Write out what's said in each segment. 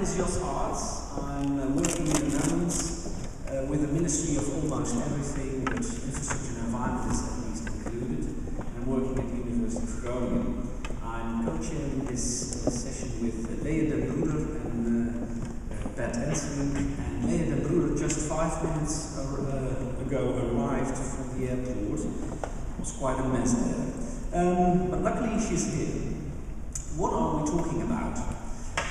name is Jos Arts. I'm working in the Netherlands with the Ministry of almost everything, but infrastructure and environment is at least included. And I'm working at the University of Groningen. I'm co-chairing this session with Lea den Broeder and Bert Enseling. And Lea den Broeder just 5 minutes ago arrived from the airport. It was quite a mess there. But luckily she's here. What are we talking about?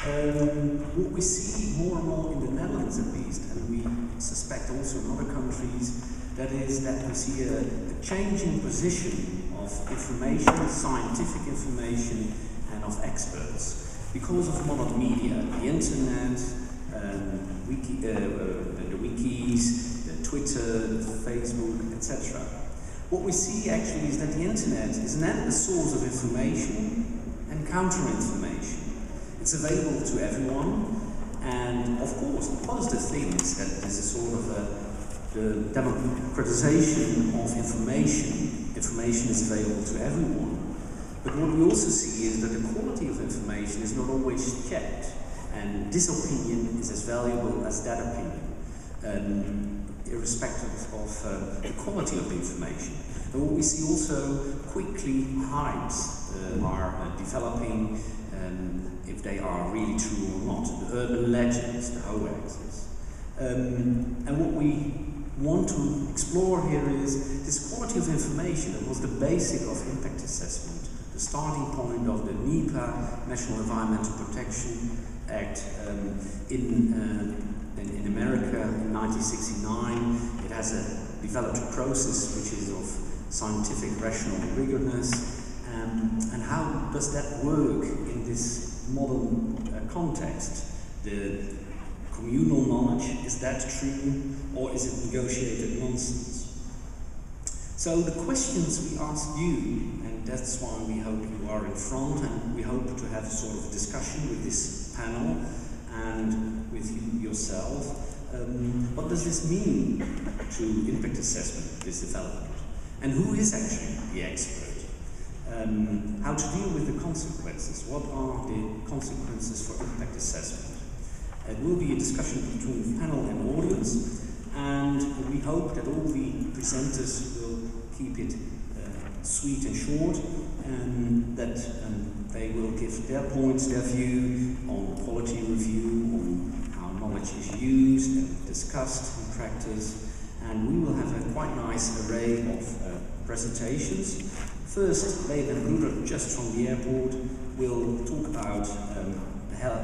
What we see more and more in the Netherlands at least, and we suspect also in other countries, that is that we see a changing position of information, scientific information, and of experts. Because of modern media, the internet, the wikis, the Twitter, the Facebook, etc. What we see actually is that the internet is an endless source of information and counter-information. It's available to everyone, and of course the positive thing is that this is sort of the democratization of information. Information is available to everyone. But what we also see is that the quality of information is not always checked, and this opinion is as valuable as that opinion, irrespective of the quality of the information. And what we see also quickly hypes are developing, if they are really true or not, the urban legends, the hoaxes. And what we want to explore here is this quality of information that was the basic of impact assessment, the starting point of the NEPA, National Environmental Protection Act, in America in 1969. It has developed a process which is of scientific, rational rigorousness. And how does that work in this modern context? The communal knowledge, is that true, or is it negotiated nonsense? So the questions we ask you, and that's why we hope you are in front, and we hope to have a sort of discussion with this panel and with you yourself. What does this mean to impact assessment, this development? And who is actually the expert? How to deal with the consequences? What are the consequences for impact assessment? It will be a discussion between panel and audience, and we hope that all the presenters will keep it sweet and short, and that they will give their points, their view on quality review, on how knowledge is used and discussed in practice, and we will have a quite nice array of presentations. First, Lea den Broeder, just from the airport, will talk about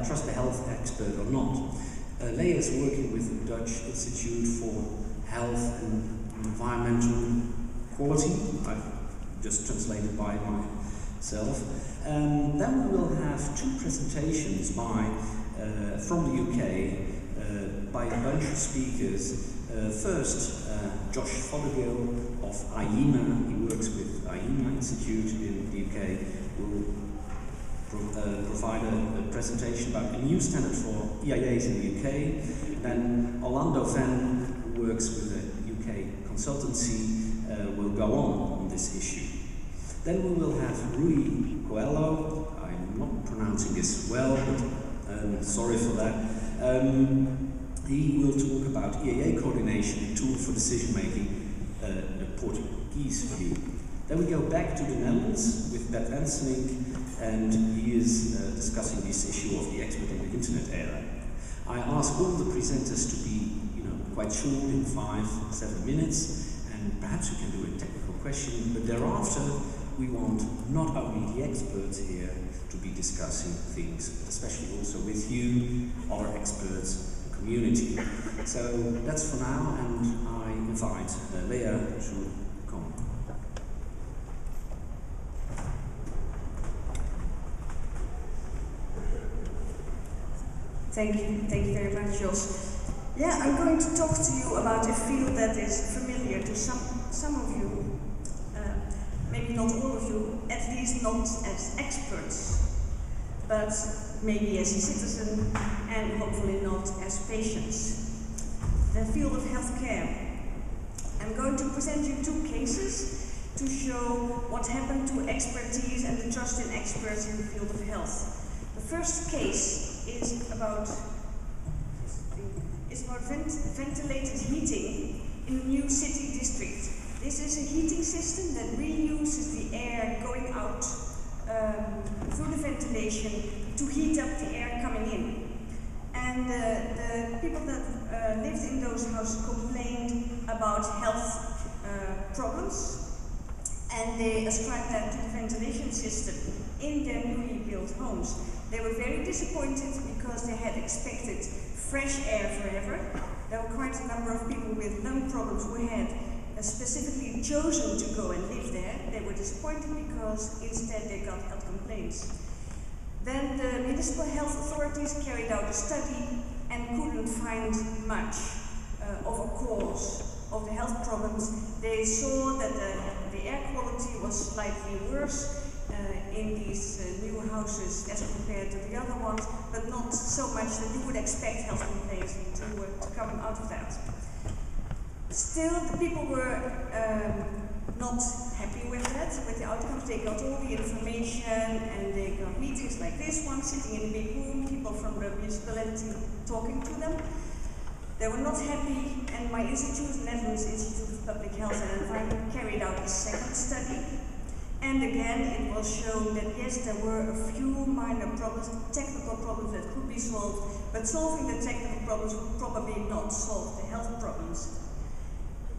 trust the health expert or not. Lea is working with the Dutch Institute for Health and Environmental Quality. I've just translated by myself. Then we will have 2 presentations from the UK by a bunch of speakers. First, Josh Fothergill of IAIA, he works with IAIA Institute in the UK, will provide a presentation about a new standard for EIAs in the UK. Then Orlando Van, who works with a UK consultancy, will go on this issue. Then we will have Rui Coelho, I'm not pronouncing this well, but sorry for that. He will talk about EIA coordination, a tool for decision making, the Portuguese view. Then we go back to the Netherlands with Bert Enseling, and he is discussing this issue of the expert in the internet era. I ask all the presenters to be, quite short, in 5-7 minutes, and perhaps we can do a technical question, but thereafter we want not only the experts here to be discussing things, but especially also with you, other experts, community. So that's for now, and I invite Lea to come. Thank you very much, Jos. Yeah, I'm going to talk to you about a field that is familiar to some of you, maybe not all of you, at least not as experts, but maybe as a citizen and hopefully not as patients. The field of healthcare. I'm going to present you 2 cases to show what happened to expertise and the trust in experts in the field of health. The first case is about It's about ventilated heating in a new city district. This is a heating system that reuses the air going out through the ventilation to heat up the air coming in. And the people that lived in those houses complained about health problems, and they ascribed that to the ventilation system in their newly built homes. They were very disappointed because they had expected fresh air forever. There were quite a number of people with lung problems who had specifically chosen to go and live there. They were disappointed because instead they got health complaints. Then the municipal health authorities carried out a study and couldn't find much of a cause of the health problems. They saw that the air quality was slightly worse in these new houses as compared to the other ones, but not so much that you would expect health complaints to come out of that. Still, the people were not happy with that, with the outcomes. They got all the information and they got meetings like this one, sitting in a big room, people from the municipality talking to them. They were not happy, and my institute, Netherlands Institute of Public Health and Environment, carried out a second study. And again, it was shown that yes, there were a few minor problems, technical problems that could be solved, but solving the technical problems would probably not solve the health problems.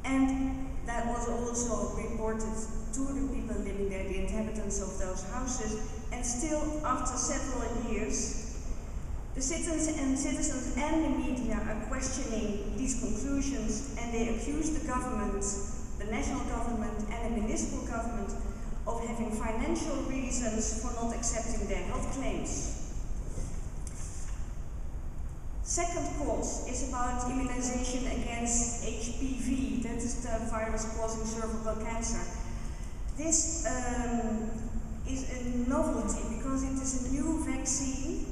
And that was also reported to the people living there, the inhabitants of those houses. And still, after several years, the citizens and the media are questioning these conclusions, and they accuse the government, the national government and the municipal government, of having financial reasons for not accepting their health claims. Second cause is about immunization against HPV, that is the virus causing cervical cancer. This is a novelty because it is a new vaccine.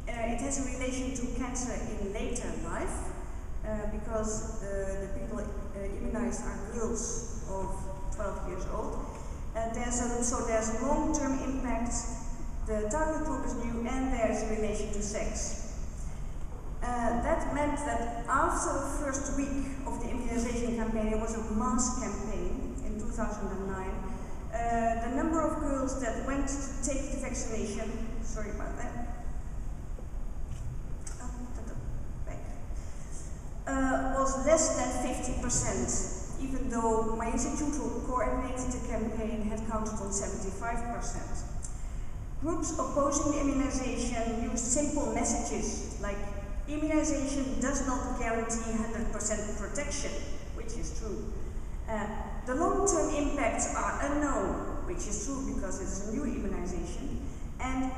It has a relation to cancer in later life because the people immunized are girls of 12 years old. So there's a long-term impact, the target group is new, and there's a relation to sex. That meant that after the first week of the immunization campaign, it was a mass campaign in 2009, the number of girls that went to take the vaccination, sorry about that, was less than 50%, even though my institute who coordinated the campaign had counted on 75%. Groups opposing the immunization used simple messages like immunization does not guarantee 100% protection, which is true. The long-term impacts are unknown, which is true because it is a new immunization. And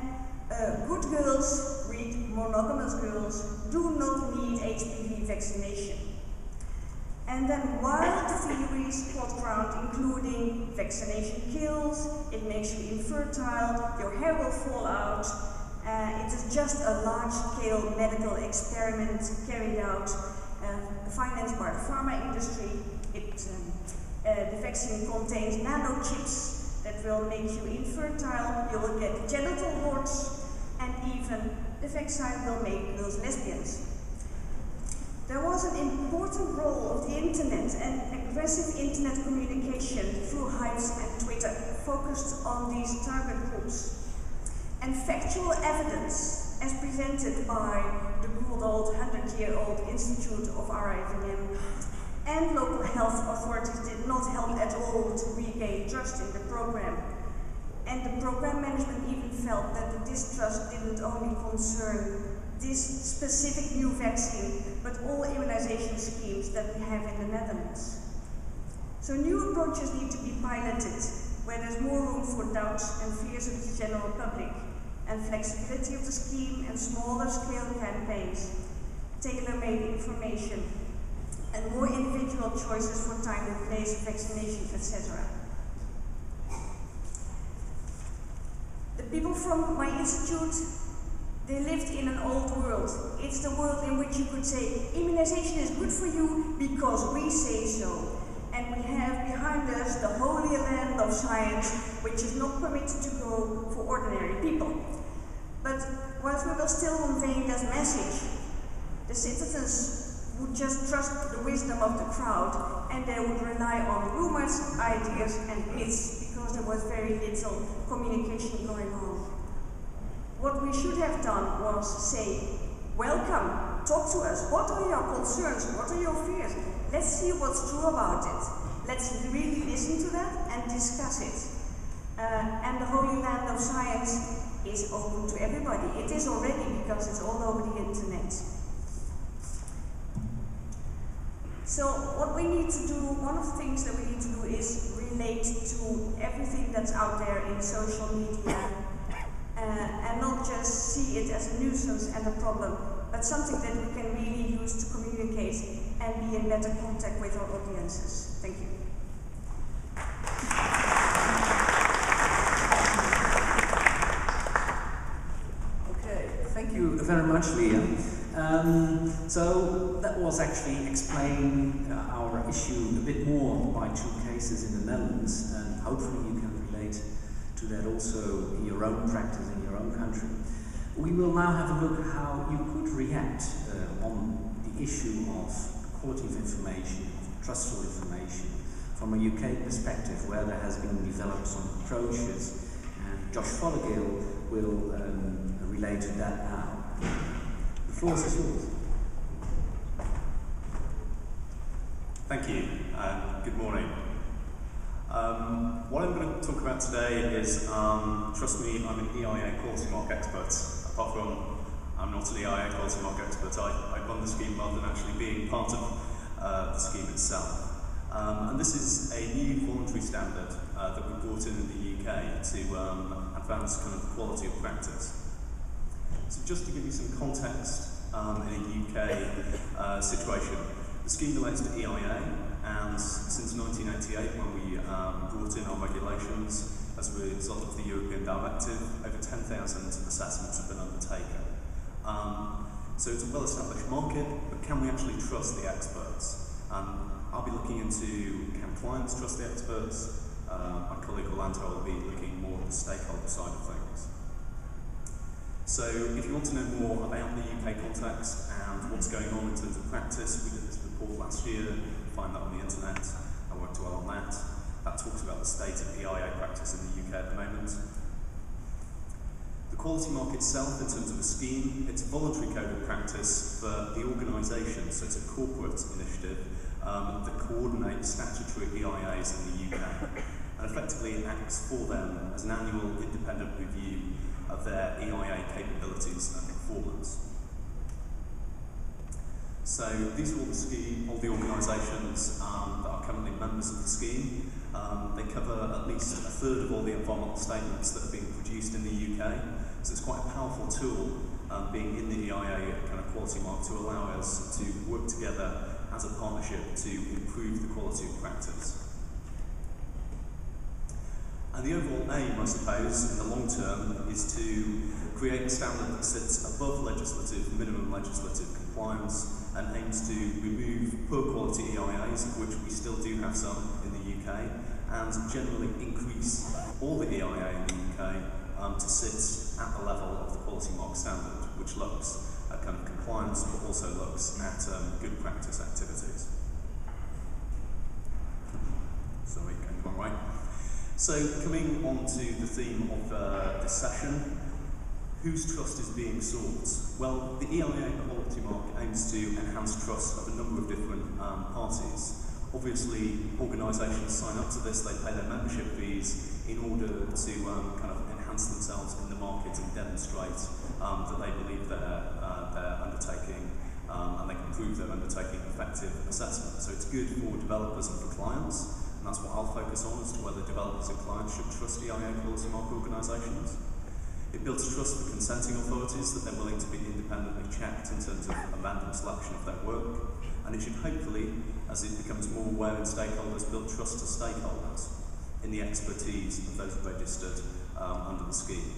good girls, read monogamous girls, do not need HPV vaccination. And then wild theories plot ground, including vaccination kills, it makes you infertile, your hair will fall out, it is just a large-scale medical experiment carried out, financed by the pharma industry. The vaccine contains nanochips that will make you infertile, you will get genital warts, and even the vaccine will make girls lesbians. There was an important role of the internet and aggressive internet communication through Hives and Twitter focused on these target groups. And factual evidence, as presented by the good old 100-year-old Institute of IAIA12 and local health authorities, did not help at all to regain trust in the program. And the program management even felt that the distrust didn't only concern this specific new vaccine, but all immunization schemes that we have in the Netherlands. So new approaches need to be piloted, where there's more room for doubts and fears of the general public, and flexibility of the scheme and smaller scale campaigns, tailor-made information, and more individual choices for time and place, vaccinations, etc. The people from my institute, they lived in an old world. It's the world in which you could say, immunization is good for you because we say so. And we have behind us the holy land of science, which is not permitted to go for ordinary people. But whilst we will still convey that message, the citizens would just trust the wisdom of the crowd and they would rely on rumors, ideas and myths because there was very little communication going on. What we should have done was say, welcome, talk to us, what are your concerns, what are your fears? Let's see what's true about it. Let's really listen to that and discuss it. And the Holy Land of Science is open to everybody. It is already because it's all over the internet. So what we need to do, one of the things that we need to do is relate to everything that's out there in social media and not just see it as a nuisance and a problem, but something that we can really use to communicate and be in better contact with our audiences. Thank you. Okay, thank you very much, Leah. So that was actually explaining our issue a bit more by two cases in the Netherlands, and hopefully you can relate to that also in your own practice in your own country. We will now have a look at how you could react on the issue of quality of information, of trustful information, from a UK perspective, where there has been developed some approaches, and Josh Fothergill will relate to that now. The floor is yours. Thank you, and good morning. What I'm going to talk about today is, trust me, I'm an EIA quality mark expert. Apart from I'm not an EIA quality mark expert, I run the scheme rather than actually being part of the scheme itself. And this is a new voluntary standard that we brought in the UK to advance kind of quality of practice. So just to give you some context in a UK situation, the scheme relates to EIA, and since 1988, when we brought in our regulations as a result of the European Directive, over 10,000 assessments have been undertaken. So it's a well-established market, but can we actually trust the experts? I'll be looking into can clients trust the experts. My colleague Orlando will be looking more at the stakeholder side of things. So if you want to know more about the UK context and what's going on in terms of practice, we did this report last year, you can find that on the internet, I won't dwell on that. That talks about the state of EIA practice in the UK at the moment. The quality mark itself, in terms of a scheme, it's a voluntary code of practice for the organisation, so it's a corporate initiative that coordinates statutory EIAs in the UK. And effectively it acts for them as an annual independent review of their EIA capabilities and performance. So these are all the organisations that are currently members of the scheme. They cover at least a third of all the environmental statements that are being produced in the UK. So it's quite a powerful tool, being in the EIA kind of quality mark, to allow us to work together as a partnership to improve the quality of practice. And the overall aim, I suppose, in the long term, is to create a standard that sits above minimum legislative compliance, and aims to remove poor quality EIAs, of which we still do have some in the UK, and generally increase all the EIA in the UK to sit at the level of the quality mark standard, which looks at kind of compliance, but also looks at good practice activities. Sorry, going the wrong way. So coming on to the theme of this session, whose trust is being sought? Well, the EIA quality mark aims to enhance trust of a number of different parties. Obviously, organisations sign up to this, they pay their membership fees in order to kind of enhance themselves in the market and demonstrate that they believe they're undertaking and they can prove they're undertaking effective assessment. So it's good for developers and for clients. And that's what I'll focus on, as to whether developers and clients should trust EIA quality mark organisations. It builds trust for consenting authorities that they're willing to be independently checked in terms of a random selection of their work. And it should hopefully, as it becomes more aware in stakeholders, build trust to stakeholders in the expertise of those registered under the scheme.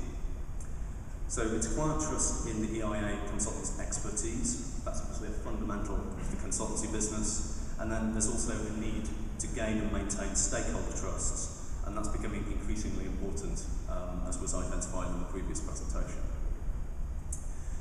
So it's client trust in the EIA consultant's expertise. That's obviously a fundamental of the consultancy business. And then there's also a need to gain and maintain stakeholder trusts, and that's becoming increasingly important, as was identified in the previous presentation.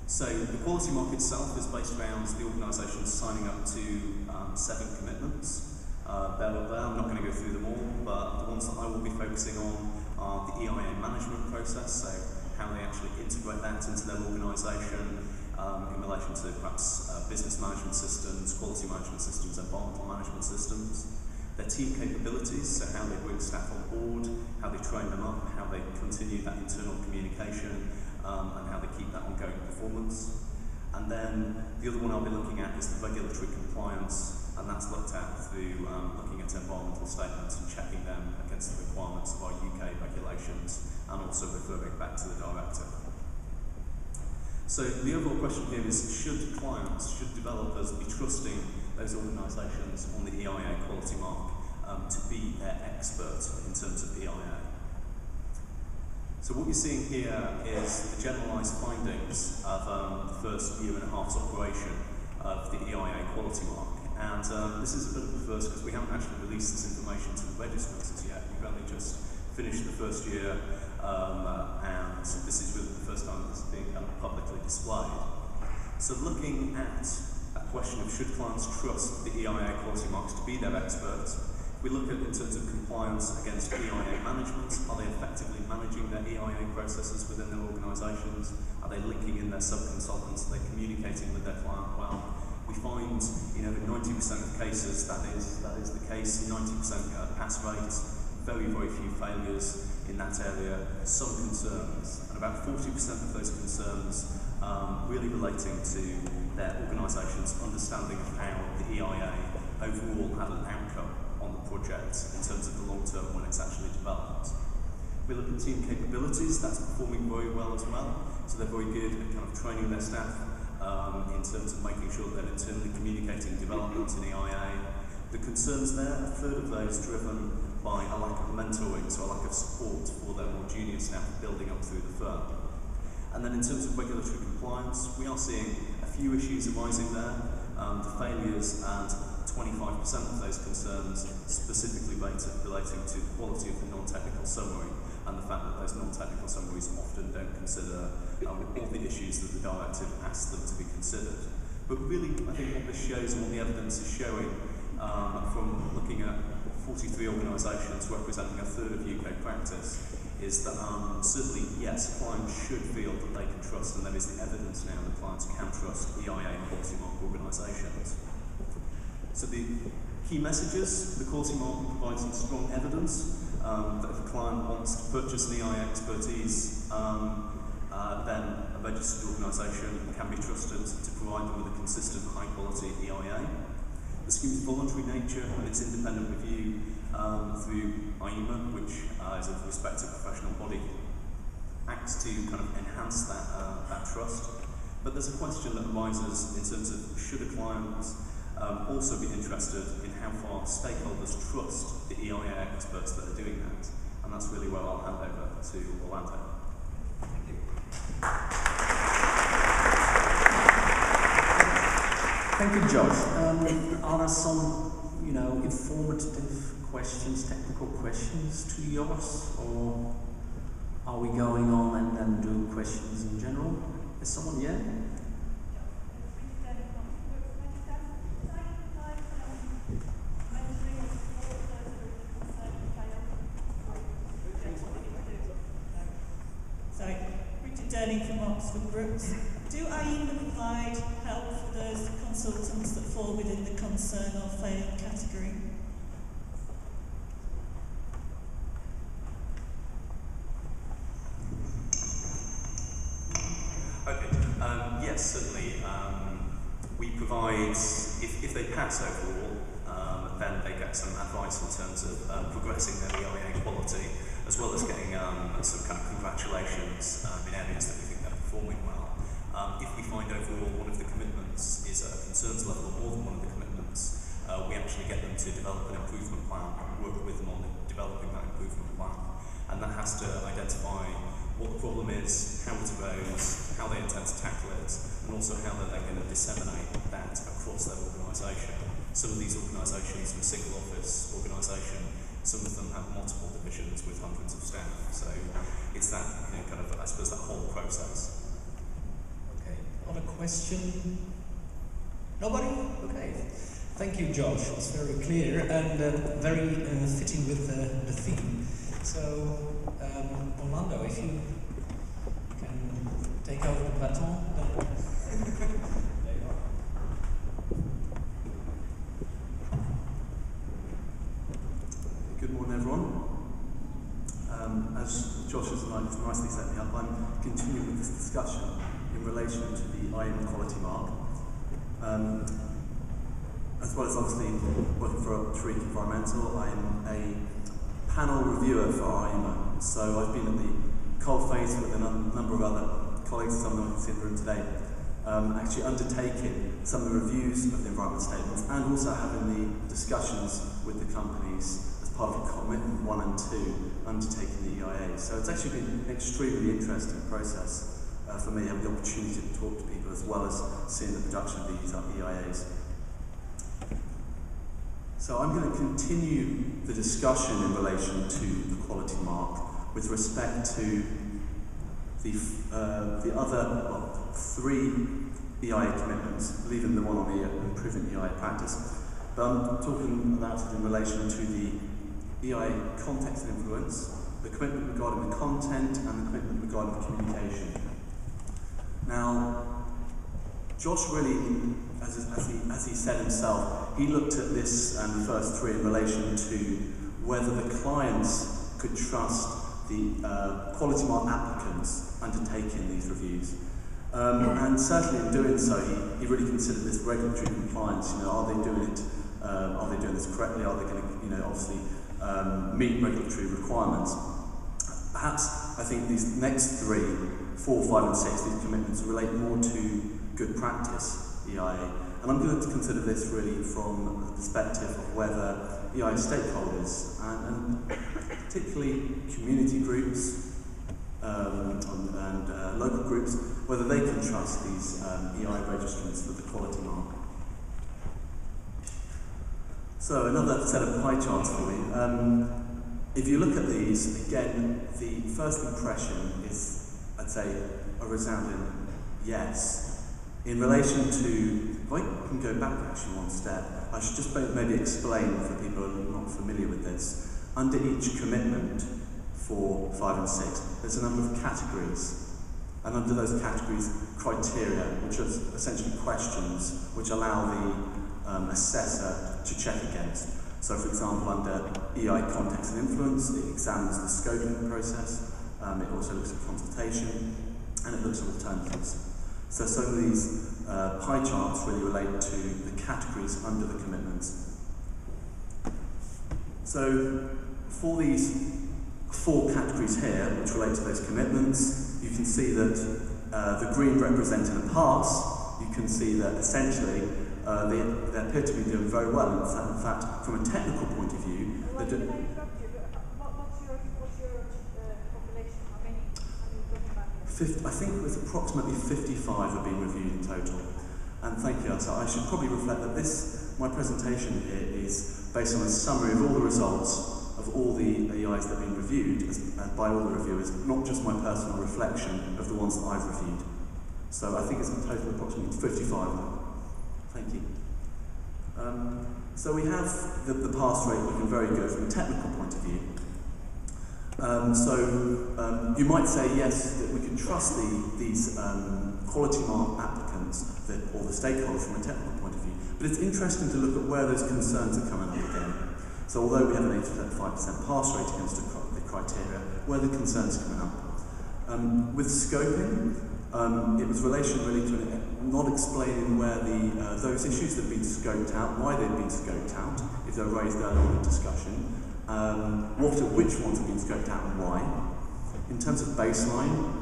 So So the quality mark itself is based around the organisation signing up to 7 commitments. They're up there, I'm not going to go through them all, but the ones that I will be focusing on are the EIA management process, so how they actually integrate that into their organisation in relation to perhaps business management systems, quality management systems, environmental management systems. Their team capabilities, so how they bring staff on board, how they train them up, how they continue that internal communication, and how they keep that ongoing performance. And then the other one I'll be looking at is the regulatory compliance, and that's looked at through looking at environmental statements and checking them against the requirements of our UK regulations, and also referring back to the directive. So the overall question here is, should clients, should developers be trusting those organisations on the EIA quality mark to be their expert in terms of EIA? So what you're seeing here is the generalised findings of the first year and a half's operation of the EIA quality mark. And this is a bit of a first because we haven't actually released this information to the registrants as yet. We've only just finished the first year, and this is really the first time this is being kind of publicly displayed. So looking at a question of should clients trust the EIA quality marks to be their experts, we look at in terms of compliance against EIA management. Are they effectively managing their EIA processes within their organisations? Are they linking in their sub-consultants? Are they communicating with their client well? We find, in 90% of cases that is the case. 90% pass rates, very, very few failures in that area. Some concerns, and about 40% of those concerns really relating to their organisation's understanding of how the EIA overall had an outcome on the project in terms of the long term when it's actually developed. We look at team capabilities, that's performing very well as well. So they're very good at kind of training their staff in terms of making sure that they're internally communicating developments in EIA. The concerns there, a third of those driven by a lack of mentoring, so a lack of support for their more junior staff building up through the firm. And then in terms of regulatory compliance, we are seeing a few issues arising there. The failures and 25% of those concerns specifically relating to the quality of the non-technical summary and the fact that those non-technical summaries often don't consider all the issues that the directive asks them to be considered. But really, I think what this shows and what the evidence is showing from looking at 43 organisations representing a third of UK practice is that certainly, yes, clients should feel that they can trust, and there is the evidence now that clients can trust EIA quality mark organisations. So the key messages, the quality mark provides some strong evidence that if a client wants to purchase an EIA expertise, then a registered organisation can be trusted to provide them with a consistent high quality EIA. The scheme's voluntary nature and its independent review through IAIA, which is a respected professional body, acts to kind of enhance that trust. But there's a question that arises in terms of should a client also be interested in how far stakeholders trust the EIA experts that are doing that, and that's really where I'll hand over to Orlando. Thank you. Thank you, Josh. Are there some, informative questions, technical questions to yours, or are we going on and then do questions in general? Is someone, yeah? Brooks. Do IAIA provide help for those consultants that fall within the concern or fail category? Okay, yes, certainly. We provide, if they pass overall, then they get some advice in terms of progressing their EIA quality, as well as getting some kind of congratulations in areas that we think they're performing well. If we find overall one of the commitments is at a concerns level, or more than one of the commitments, we actually get them to develop an improvement plan and work with them on developing that improvement plan. And that has to identify what the problem is, how it arose, how they intend to tackle it, and also how they're going to disseminate that across their organisation. Some of these organisations are a single office organisation, some of them have multiple divisions with hundreds of staff. So it's that, kind of, I suppose, that whole process. Okay. On question? Nobody? Okay. Thank you, Josh. It's very clear and very fitting with the theme. So, Orlando, if you can take over the baton, then there you are. Good morning, everyone. As Josh has nicely set me up, I'm continuing with this discussion in relation to the IAIA quality mark. As well as obviously working for Shriek Environmental, I'm a panel reviewer for IAIA. So I've been at the coalface with a number of other colleagues, some of them I can see in the room today, actually undertaking some of the reviews of the environment statements and also having the discussions with the companies as part of commitment 1 and 2 undertaking the EIA. So it's actually been an extremely interesting process for me, having the opportunity to talk to people as well as seeing the production of these EIAs. So I'm going to continue the discussion in relation to the quality mark with respect to the other 3 EIA commitments, leaving the one on the improving EIA practice. But I'm talking about it in relation to the EIA context and influence, the commitment regarding the content, and the commitment regarding the communication. Now, Josh really, as he said himself, he looked at this and the first 3 in relation to whether the clients could trust the quality mark applicants undertaking these reviews. And certainly in doing so, he really considered this regulatory compliance. You know, are they doing it? Are they doing this correctly? Are they going to, you know, obviously meet regulatory requirements? Perhaps I think these next 3, 4, 5, and 6, these commitments relate more to good practice EIA. And I'm going to consider this really from the perspective of whether EIA stakeholders and particularly community groups and local groups, whether they can trust these EIA registrants for the quality mark. So another set of pie charts for me. If you look at these, again, the first impression is, I'd say, a resounding yes. In relation to, if I can go back actually one step, I should just maybe explain for people who are not familiar with this. Under each commitment for 5 and 6, there's a number of categories. And under those categories, criteria, which are essentially questions which allow the assessor to check against. So for example, under EI context and influence, it examines the scoping process, it also looks at consultation, and it looks at alternatives. So some of these pie charts really relate to the categories under the commitments. So for these 4 categories here, which relate to those commitments, you can see that the green representing a pass, you can see that essentially they appear to be doing very well. In fact, from a technical point of view, what's your population? How many are you talking about here? I think it was approximately 55 have been reviewed in total. And thank you. So I should probably reflect that my presentation here is based on a summary of all the results of all the EIs that have been reviewed by all the reviewers, not just my personal reflection of the ones that I've reviewed. So I think it's in total approximately 55. Thank you. So we have the pass rate looking very good from a technical point of view. You might say, yes, that we can trust these quality mark applicants or the stakeholders from a technical point of view, but it's interesting to look at where those concerns are coming up again. So although we have an 85% pass rate against the criteria, where the concerns are coming up. With scoping, it was relation really to not explaining where those issues that have been scoped out, why they've been scoped out, if they're raised earlier in the discussion, which ones have been scoped out and why. In terms of baseline,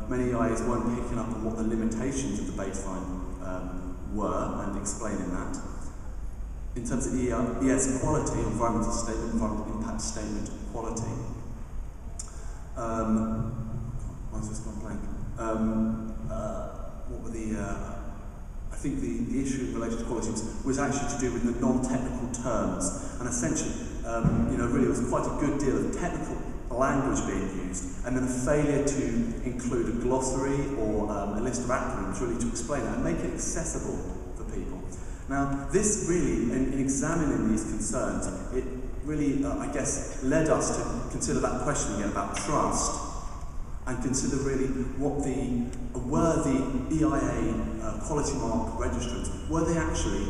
many EIs weren't picking up on what the limitations of the baseline were and explaining that. In terms of ES quality, environmental statement, environmental impact statement quality, mine's just gone blank. What were I think the issue in relation to quality was actually to do with the non-technical terms, and essentially, really, it was quite a good deal of technical language being used, and then a failure to include a glossary or a list of acronyms really to explain it and make it accessible for people. Now, this really, in examining these concerns, it really, I guess, led us to consider that question again about trust, and consider really what were the EIA quality mark registrants, were they actually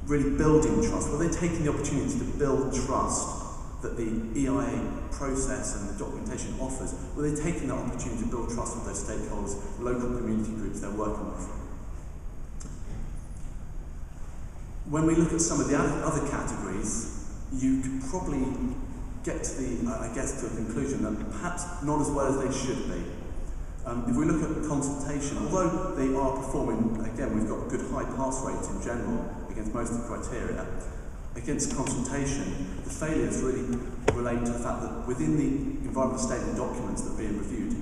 really building trust? Were they taking the opportunity to build trust that the EIA process and the documentation offers? Were they taking that opportunity to build trust with those stakeholders, local community groups they're working with? When we look at some of the other categories, you could probably get to to a conclusion that perhaps not as well as they should be. If we look at consultation, although they are performing, again, we've got a good high pass rate in general against most of the criteria, against consultation, the failures really relate to the fact that within the environmental statement documents that are being reviewed,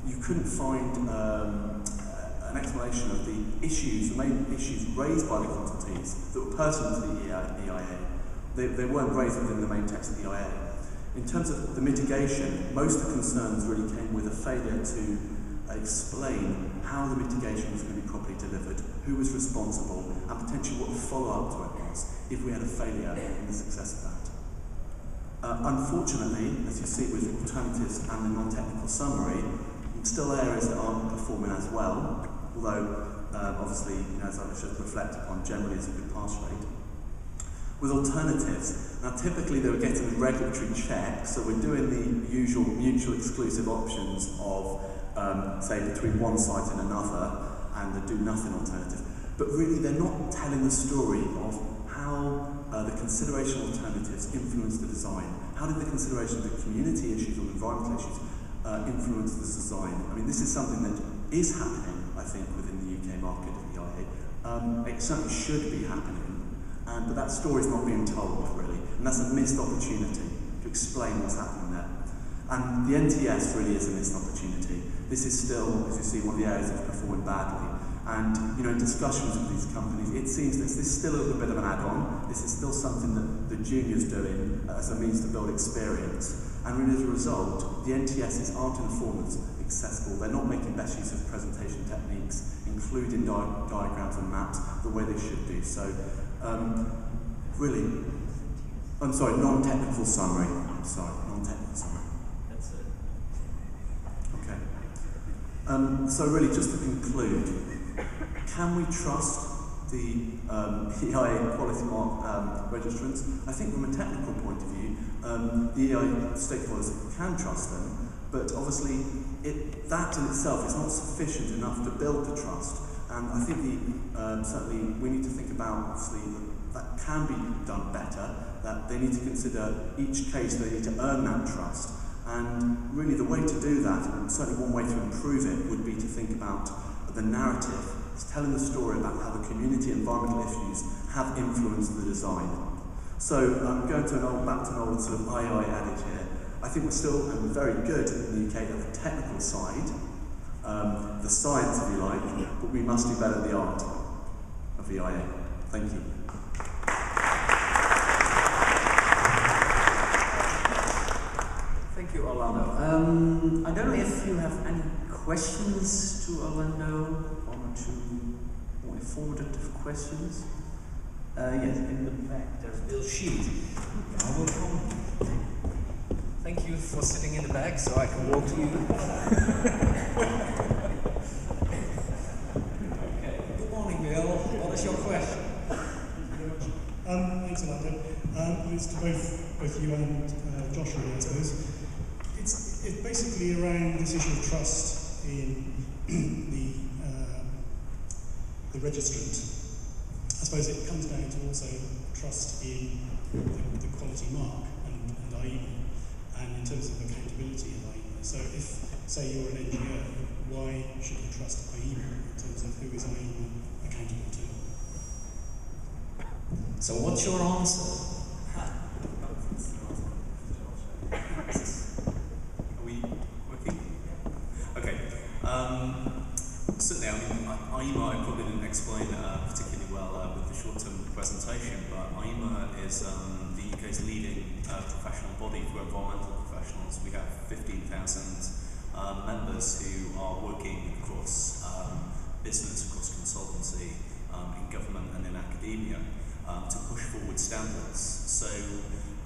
you couldn't find an explanation of the main issues raised by the consultees that were pertinent to the EIA. They weren't raised within the main text of the EIA. In terms of the mitigation, most of the concerns really came with a failure to explain how the mitigation was going to be properly delivered, who was responsible, and potentially what the follow-up to it was if we had a failure in the success of that. Unfortunately, as you see with alternatives and the non-technical summary, still areas that aren't performing as well, although obviously, as I should reflect upon, generally it's a good pass rate. With alternatives, now typically they were getting a regulatory check, so we're doing the usual mutual exclusive options of, say, between one site and another, and the do nothing alternative. But really they're not telling the story of how the consideration of alternatives influenced the design. How did the consideration of the community issues or environmental issues influence the design? I mean, this is something that is happening, I think, within the UK market of the EIA. It certainly should be happening. But that story's not being told, really, and that's a missed opportunity to explain what's happening there. And the NTS really is a missed opportunity. This is still, as you see, one of the areas that's performing badly. And in discussions with these companies, it seems that this is still a little bit of an add-on. This is still something that the junior's doing as a means to build experience. And really, as a result, the NTSs aren't in a form that's accessible. They're not making best use of presentation techniques, including diagrams and maps, the way they should do. So. Non-technical summary. Non-technical summary. That's it. Okay. So really, just to conclude, can we trust the EIA quality mark registrants? I think from a technical point of view, the EIA stakeholders can trust them, but obviously that in itself is not sufficient enough to build the trust. And I think certainly we need to think about, obviously, that can be done better, that they need to consider each case, they need to earn that trust. And really the way to do that, and certainly one way to improve it, would be to think about the narrative. It's telling the story about how the community environmental issues have influenced the design. So I'm going to back to an old sort of IAI adage here. I think we're still very good in the UK at the technical side, the science, if you like, but we must do better at the art of the IA. Thank you. Thank you, Orlando. I don't know if you have any questions to Orlando, one or two more informative questions. Yes, in the back, there's Bill Sheet. Thank you for sitting in the back so I can walk to you. Okay. Good morning, Bill. What is your question? Thanks, Orlando. It's to both you and Josh, really, I suppose. It's basically around this issue of trust in the registrant. I suppose it comes down to also trust in the quality mark and IAIA, and in terms of accountability of IAIA. So if, say, you're an NGO, why should you trust IAIA in terms of who is IAIA accountable to? So what's your answer? Are we working? Okay. Certainly, I mean, IAIA I probably didn't explain particularly well with the short-term presentation, but IAIA is the UK's leading professional body for environmental professionals. We have 15,000 members who are working across business, across consultancy, in government and in academia to push forward standards. So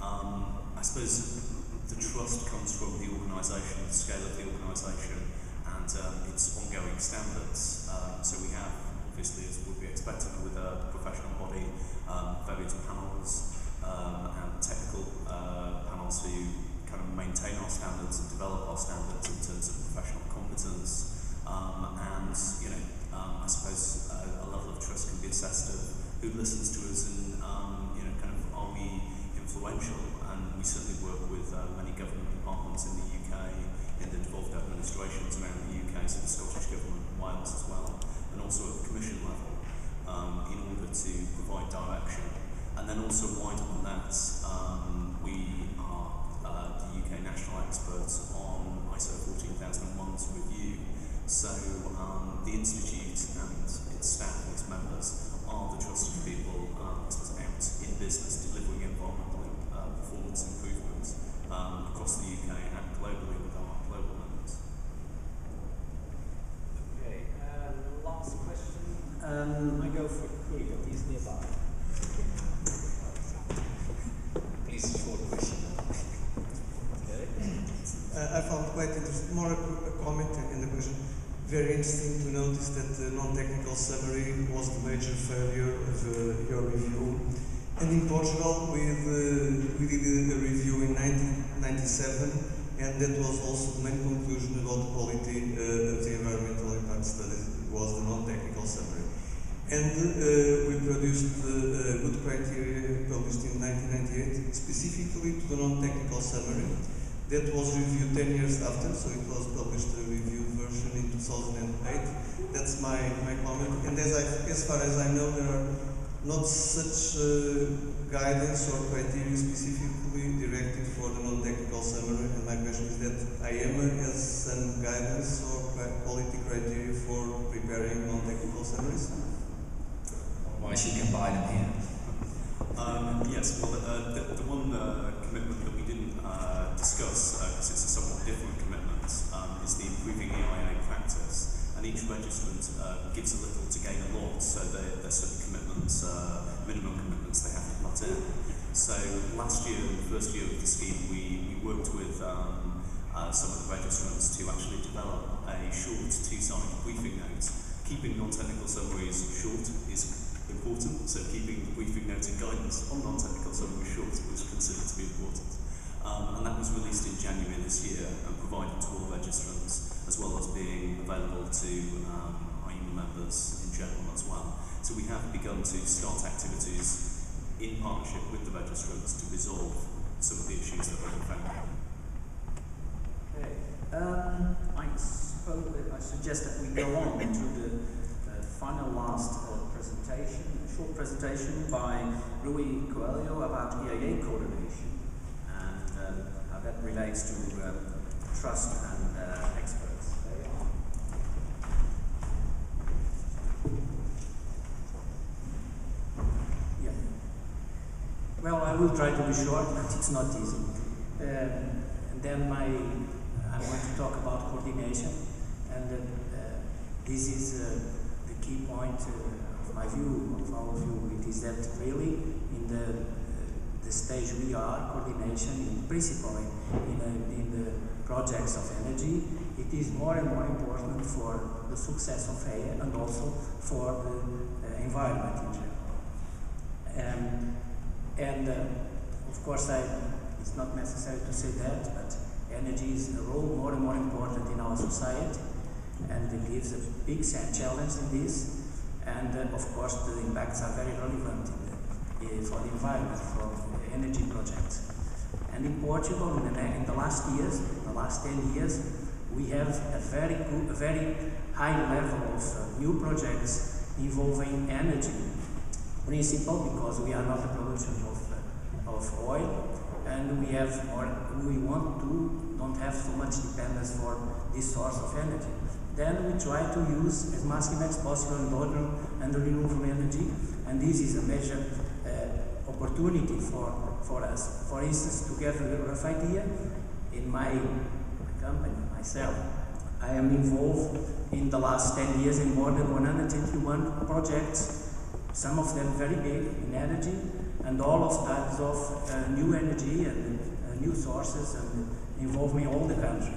I suppose the trust comes from the organisation, the scale of the organisation, and its ongoing standards. So we have, obviously, as would be expected with a professional body, various panels and technical panels who kind of maintain our standards and develop our standards in terms of professional competence. And I suppose a level of trust can be assessed of who listens to us and kind of are we influential. And we certainly work with many government departments in the UK, in the devolved administrations around the UK, so the Scottish Government, Wales as well, and also at the Commission level, in order to provide direction. And then also wider than that, we are the UK national experts on ISO 14001's review. So the Institute and its staff and its members are the trusted people out in business delivering environmental performance improvements across the UK and globally with our global members. Okay, last question. I go for Julio, he's nearby. Please, short question. Okay. I found quite interesting, more a comment in the question. Very interesting to notice that the non-technical summary was the major failure of your review. And in Portugal, we did a review in 1997, and that was also the main conclusion about the quality of the environmental impact study, was the non-technical summary. And we produced a good criteria published in 1998, specifically to the non-technical summary. That was reviewed 10 years after, so it was published a reviewed version in 2008. That's my comment. And as far as I know, there are not such guidance or criteria specifically directed for the non-technical summary. And my question is that IAIA has some guidance or quality criteria for preparing non-technical summaries? Otherwise, you can buy them here. Yes, well, the one commitment that we didn't discuss, because it's a somewhat different commitment, is the improving EIA practice. And each registrant gives a little to gain a lot, so there's certain commitments, minimum commitments they have to put in. So last year, the first year of the scheme, we worked with some of the registrants to actually develop a short two-sided briefing note. Keeping non-technical summaries short is important, so keeping the briefing note and guidance on non-technical summaries short was considered to be important. And that was released in January this year and provided to all registrants, as well as being available to IAIA members in general as well. So we have begun to start activities in partnership with the registrants to resolve some of the issues that were found. Okay. I suggest that we go on to the final last presentation, a short presentation by Rui Coelho about IAIA coordination and how that relates to trust and experts. Yeah. Well, I will try to be short, but it's not easy. And then I want to talk about coordination, and this is the key point of my view, of our view. It is that really in the stage we are, coordination in principle in the projects of energy, it is more and more important for the success of IAIA and also for the environment in general. Of course, it's not necessary to say that, but energy is a role more and more important in our society, and it gives a big challenge in this. And of course, the impacts are very relevant for the environment, for the energy projects. And in Portugal, in the last years, the last 10 years, we have a very high level of new projects involving energy. Principle, because we are not a producer of oil, and we don't have so much dependence for this source of energy. Then we try to use as maximum as possible and renewable energy, and this is a major opportunity for us. For instance, together with rough idea, in my company, myself, I am involved in the last 10 years in more than 121 projects, some of them very big in energy, and all of types of new energy and new sources, and involve me all the country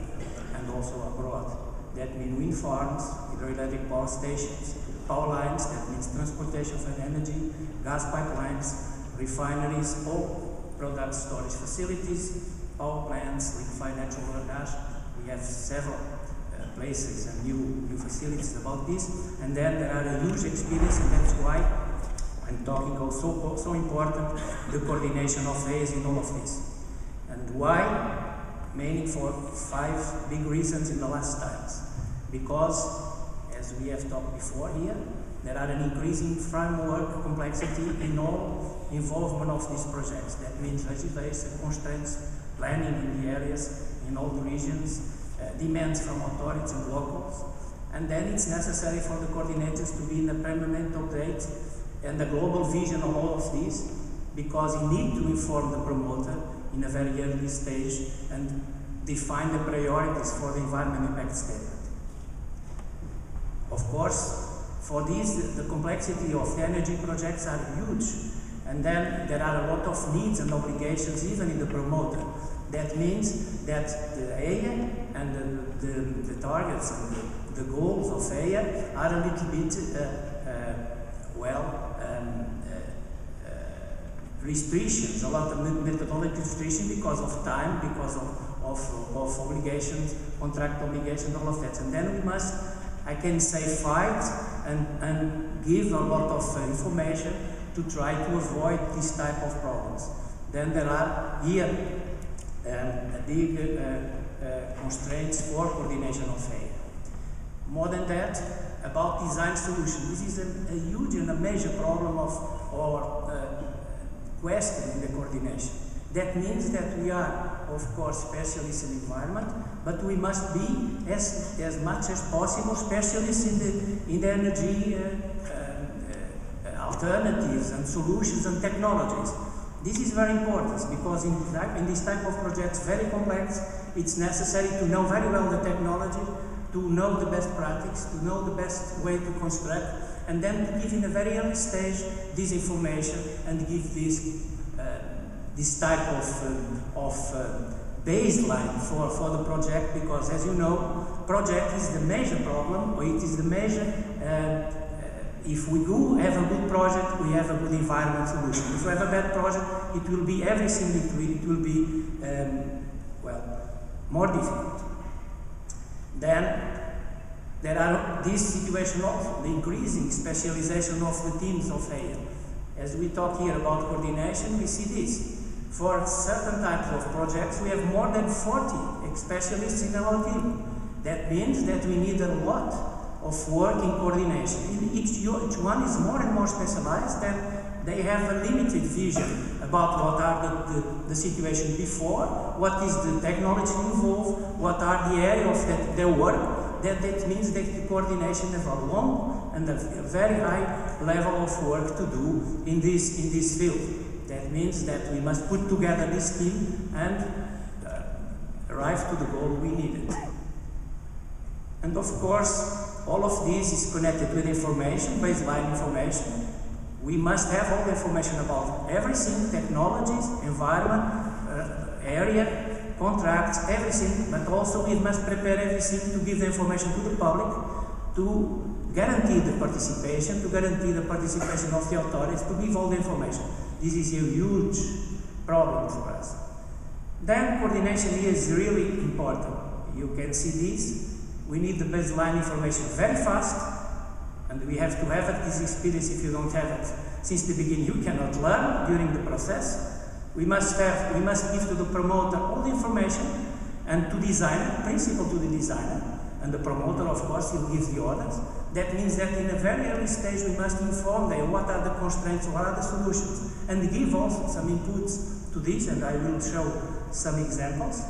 and also abroad. That means wind farms, hydroelectric power stations, power lines, that means transportation of energy, gas pipelines, refineries, all product storage facilities, power plants, liquefied natural gas. We have several places and new facilities about this, and then there are a huge experience, and that's why I'm talking also so important, the coordination of phase in all of this. And why? Mainly for 5 big reasons in the last times. Because, as we have talked before here, there are an increasing framework complexity in all involvement of these projects. That means legislation, constraints, planning in the areas, in all the regions, demands from authorities and locals. And then it's necessary for the coordinators to be in a permanent update and a global vision of all of this, because you need to inform the promoter in a very early stage and define the priorities for the environment impact statement. Of course, for this, the complexity of the energy projects are huge, and then there are a lot of needs and obligations even in the promoter. That means that the IAIA and the targets and the goals of IAIA are a little bit restrictions, a lot of methodology restriction because of time, because of obligations, contract obligations, all of that. And then we must, I can say, fight and give a lot of information to try to avoid this type of problems. Then there are here big constraints for coordination of IAIA. More than that, about design solution. This is a huge and a major problem of our question in the coordination. That means that we are, of course, specialists in environment, but we must be as much as possible specialists in the energy alternatives and solutions and technologies. This is very important because in this type of projects, very complex, it's necessary to know very well the technology, to know the best practice, to know the best way to construct, and then to give in a very early stage this information and give this type of baseline for the project, because as you know, project is the major problem, or it is the major, if we do have a good project, we have a good environment solution. If we have a bad project, it will be everything between, it will be, more difficult. Then, there are this situation of the increasing specialization of the teams of IAIA. As we talk here about coordination, we see this. For certain types of projects, we have more than 40 specialists in our team. That means that we need a lot of work in coordination. Each one is more and more specialized, and they have a limited vision about what are the situation before, what is the technology involved, what are the areas that they work. That means that the coordination has a long and a very high level of work to do in this field. That means that we must put together this team and arrive to the goal we needed. And of course, all of this is connected with information, baseline information. We must have all the information about everything, technologies, environment, area, contracts, everything, but also we must prepare everything to give the information to the public, to guarantee the participation, of the authorities, to give all the information. This is a huge problem for us. Then coordination here is really important. You can see this. We need the baseline information very fast, and we have to have it, this experience. If you don't have it since the beginning, you cannot learn during the process. We must give to the promoter all the information, and to designer, principal to the designer, and the promoter, of course, will give the orders. That means that in a very early stage we must inform them what are the constraints, what are the solutions, and give also some inputs to this, and I will show some examples.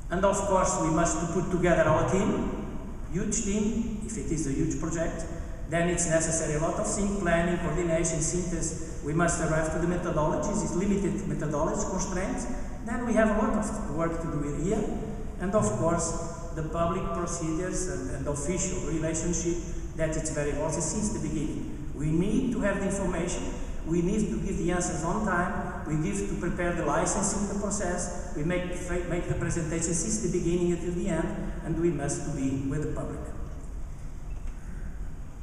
And of course we must put together our team, huge team, if it is a huge project. Then it's necessary a lot of things, planning, coordination, synthesis. We must arrive to the methodologies, it's limited methodology constraints. then we have a lot of work to do here. And of course, the public procedures and official relationship that it's very important since the beginning. We need to have the information, we need to give the answers on time, we need to prepare the licensing the process, we make the presentation since the beginning until the end, and we must be with the public.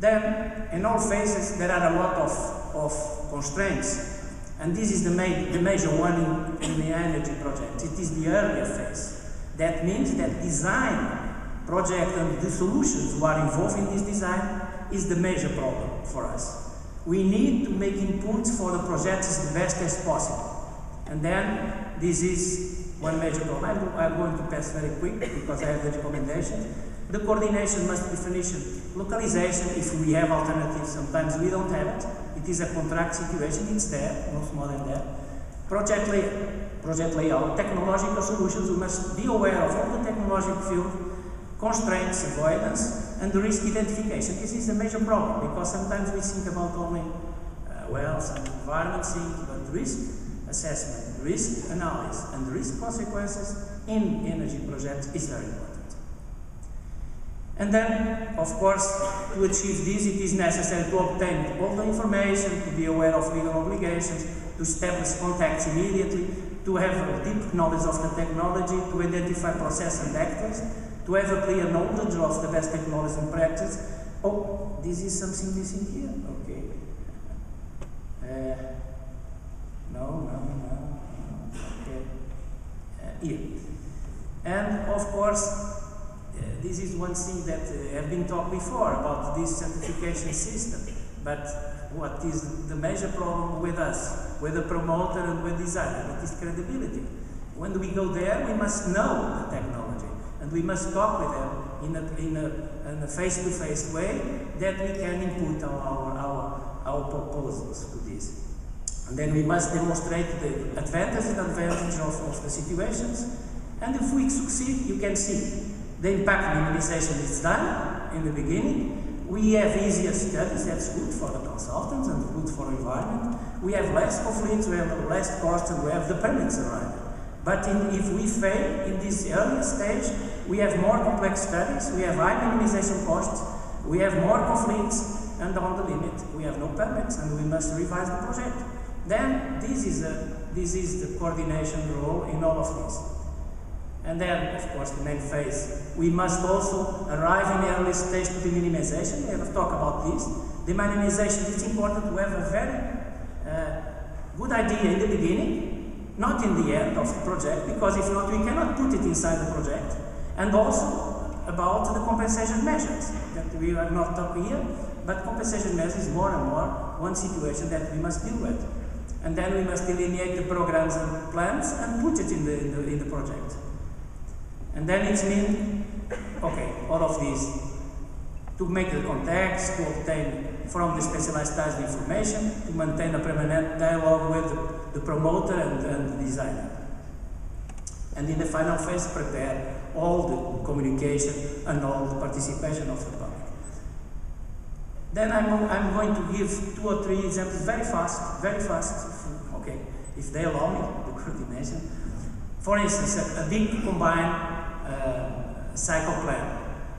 Then, in all phases, there are a lot of constraints, and this is the major one in the energy project. It is the earlier phase. That means that design project and the solutions who are involved in this design is the major problem for us. We need to make inputs for the project as the best as possible. And then this is one major problem. I'm going to pass very quick because I have the recommendation. The coordination must be finished. Localization, if we have alternatives, sometimes we don't have it. It is a contract situation, it's there, no more than that. Project layout, technological solutions, we must be aware of all the technological field, constraints, avoidance, and the risk identification. This is a major problem because sometimes we think about only, some environment things, but risk assessment, risk analysis, and risk consequences in energy projects is very important. And then, of course, to achieve this, it is necessary to obtain all the information, to be aware of legal obligations, to establish contacts immediately, to have a deep knowledge of the technology, to identify process and actors, to have a clear knowledge of the best technology and practice. Oh, this is something missing here. Okay. No. Okay. Here. And of course, this is one thing that have been talked before about this certification system. But what is the major problem with us, with the promoter and with designer? It is credibility. When we go there, we must know the technology, and we must talk with them in a face-to-face way that we can input our proposals to this. And then we must demonstrate the advantages and advantages of the situations. And if we succeed, you can see the impact minimization is done in the beginning. We have easier studies, that's good for the consultants and good for the environment. We have less conflicts, we have less costs, and we have the permits arriving. But if we fail in this early stage, we have more complex studies, we have high minimization costs, we have more conflicts, and on the limit, we have no permits, and we must revise the project. Then this is the coordination role in all of this. And then, of course, the main phase. We must also arrive in the early stage to the minimization. We have talked about this. The minimization is important to have a very good idea in the beginning, not in the end of the project, because if not, we cannot put it inside the project. And also about the compensation measures that we are not talking here, but compensation measures is more and more one situation that we must deal with. And then we must delineate the programs and plans and put it in the project. And then it means, okay, all of these, to make the contacts, to obtain from the specialized task information, to maintain a permanent dialogue with the promoter and the designer. And in the final phase, prepare all the communication and all the participation of the public. Then I'm going to give 2 or 3 examples very fast, okay, if they allow me, the coordination. For instance, a big combined cycle plan.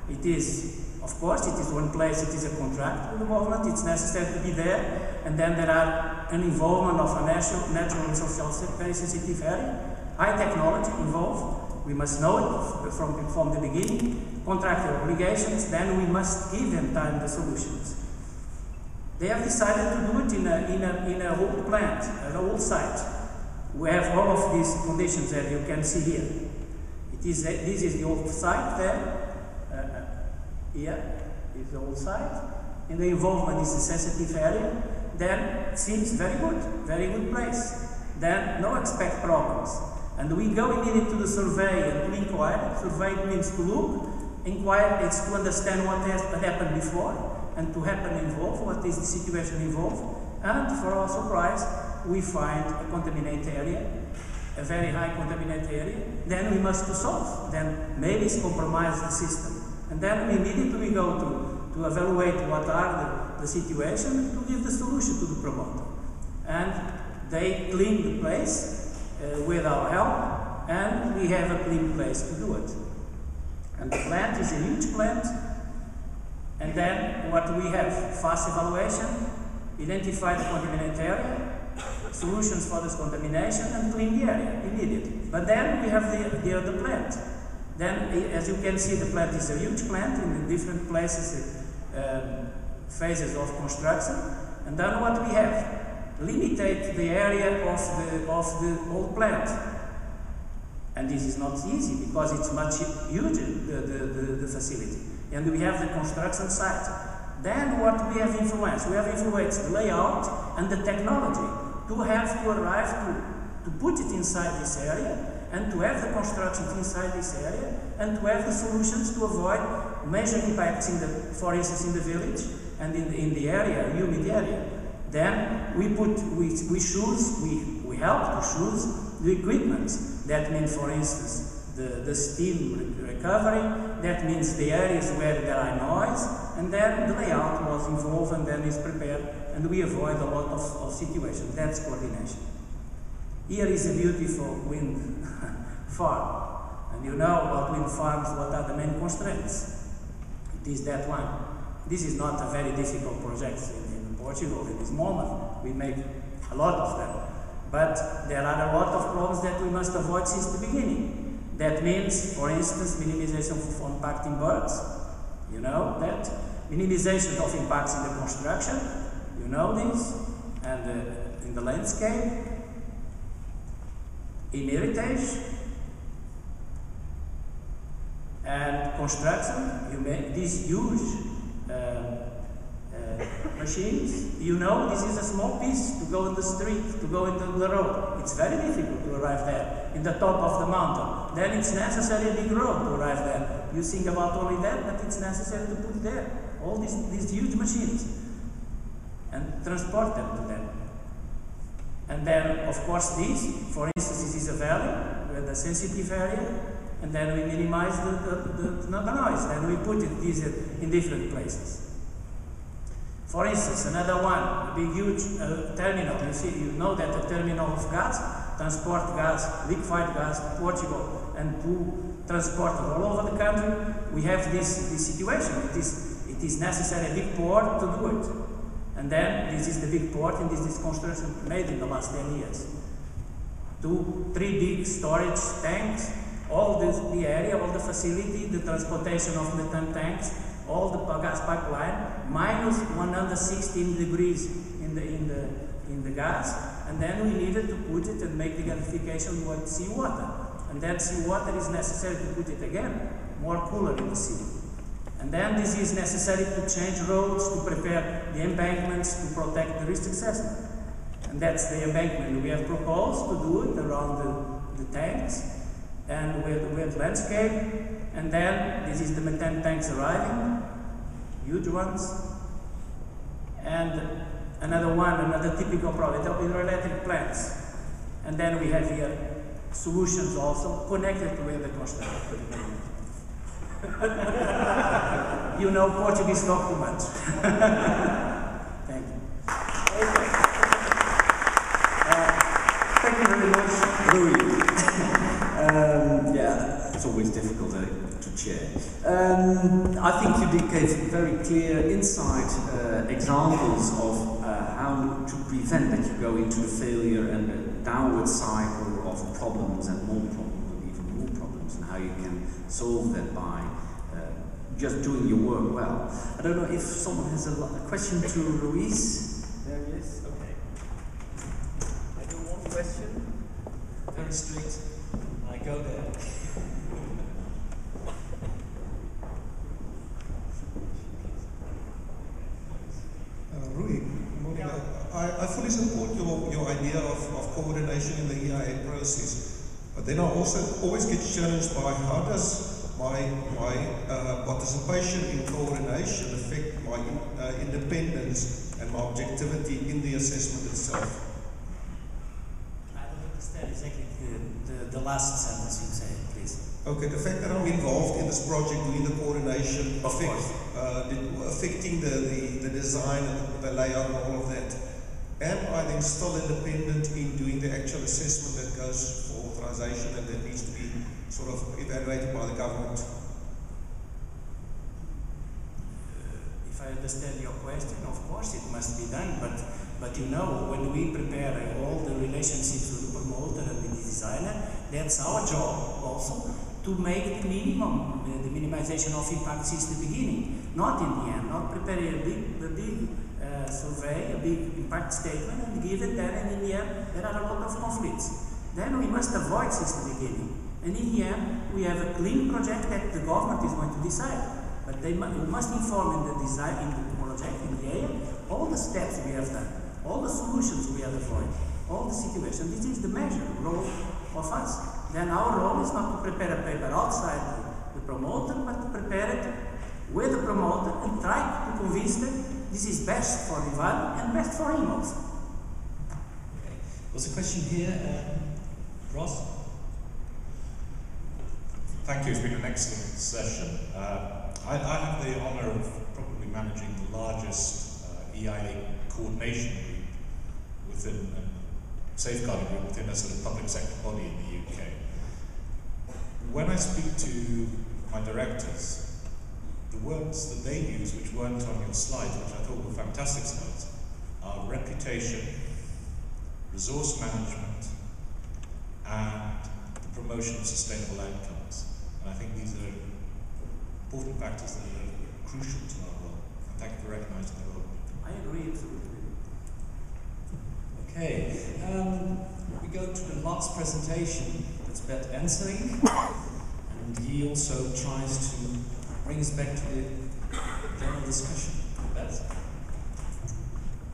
It is, of course, it is one place, it is a contract with the government, it's necessary to be there, and then there are an involvement of a natural and social very sensitive area, high technology involved, we must know it from the beginning, contractual obligations, then we must give them time the solutions. They have decided to do it in a old plant, an old site. We have all of these conditions that you can see here. This is the old site there. Here is the old site. And the involvement is a sensitive area. Then seems very good place. Then no expect problems. And we go immediately to the survey and to inquire. Survey means to look. Inquire is to understand what has happened before and to happen involved, what is the situation involved. And for our surprise, we find a contaminated area, a very high contaminated area. Then we must solve. Then maybe it's compromise the system. And then we immediately go to evaluate what are the situation to give the solution to the promoter. And they clean the place with our help. and we have a clean place to do it. And the plant is a huge plant, and then what we have? Fast evaluation, identify the contaminated area, solutions for this contamination, and clean the area immediately. But then we have the other plant. Then, as you can see, the plant is a huge plant in the different places, phases of construction. And then what we have? Limitate the area of the old plant. And this is not easy because it's much huger, the facility. And we have the construction site. Then what we have influenced? We have influenced the layout and the technology to have to arrive to put it inside this area, and to have the construction inside this area, and to have the solutions to avoid major impacts for instance, in the village and in the area, humid area. Then we help to choose the equipment. That means, for instance, the steam recovery. That means the areas where there are noise, and then the layout was involved and then is prepared, and we avoid a lot of situations. That's coordination. Here is a beautiful wind farm, and you know about wind farms, what are the main constraints? It is that one. This is not a very difficult project in Portugal in this moment. We make a lot of them. But there are a lot of problems that we must avoid since the beginning. That means, for instance, minimization of impacting birds. You know that. Minimization of impacts in the construction. You know this. And in the landscape. In heritage. And construction. You make these huge machines. You know, this is a small piece to go in the street, to go into the road. It's very difficult to arrive there, in the top of the mountain. Then it's necessary a big road to arrive there. You think about only that, but it's necessary to put there all these huge machines and transport them to them. And then, of course, for instance, this is a valley with a sensitive area, and then we minimize the noise. Then we put these in different places. For instance, another one, a big huge terminal. You know that a terminal of gas, transport gas, liquefied gas to Portugal, and to transport it all over the country. We have this situation. It is necessary a big port to do it. And then this is the big port, and this is construction made in the last 10 years. 3 big storage tanks, all the area, all the facility, the transportation of methane tanks, all the gas pipeline, minus 116 degrees in the gas, and then we needed to put it and make the gasification with seawater. And that seawater is necessary to put it again, more cooler in the sea. And then this is necessary to change roads, to prepare the embankments, to protect the risk assessment. And that's the embankment. We have proposed to do it around the tanks, and with landscape. And then this is the methane tanks arriving, huge ones. And another typical problem, hydroelectric plants. And then we have here solutions also connected with the construction. You know, Portuguese talk too much. Thank you. Okay. Thank you very much, Louis. Yeah, it's always difficult to chair. I think you did give very clear insight, examples of how to prevent that you go into a failure and a downward cycle of problems and more problems and even more problems, and how you can solve that by just doing your work well. I don't know if someone has a question to Ruiz. There he is. Okay. I do one question. Very strict. I go there. Rui, I fully support your idea of coordination in the EIA process, but then I also always get challenged by how does my participation in coordination affect my independence and my objectivity in the assessment itself. I don't understand exactly the last sentence you say, please. Okay, the fact that I'm involved in this project, doing the coordination, affecting the design and the layout and all of that, am I then still independent in doing the actual assessment that goes forth authorization and that needs to be sort of evaluated by the government? If I understand your question, of course it must be done, but you know, when we prepare all the relationships with the promoter and the designer, that's our job also to make the minimum, the minimization of impact since the beginning, not in the end, not preparing a big survey, a big impact statement and give it there, and in the end there are a lot of conflicts. Then we must avoid since the beginning, and in the end we have a clean project that the government is going to decide. But we must inform in the design, in the project, in the area, all the steps we have done, all the solutions we have avoided, all the situations. This is the measure role of us. Then our role is not to prepare a paper outside the promoter, but to prepare it with the promoter and try to convince them this is best for the environment and best for him also. Okay. There's a question here, Ross. Thank you, it's been an excellent session. I have the honour of probably managing the largest EIA coordination group within safeguarding group within a sort of public sector body in the UK. When I speak to my directors, the words that they use, which weren't on your slides, which I thought were fantastic slides, are reputation, resource management, and the promotion of sustainable outcomes. And I think these are important factors that are crucial to our role. And thank you for recognising the role. I agree absolutely. Okay, we go to the last presentation. That's Bert Ensering, and he also tries to bring us back to the general discussion. Bert?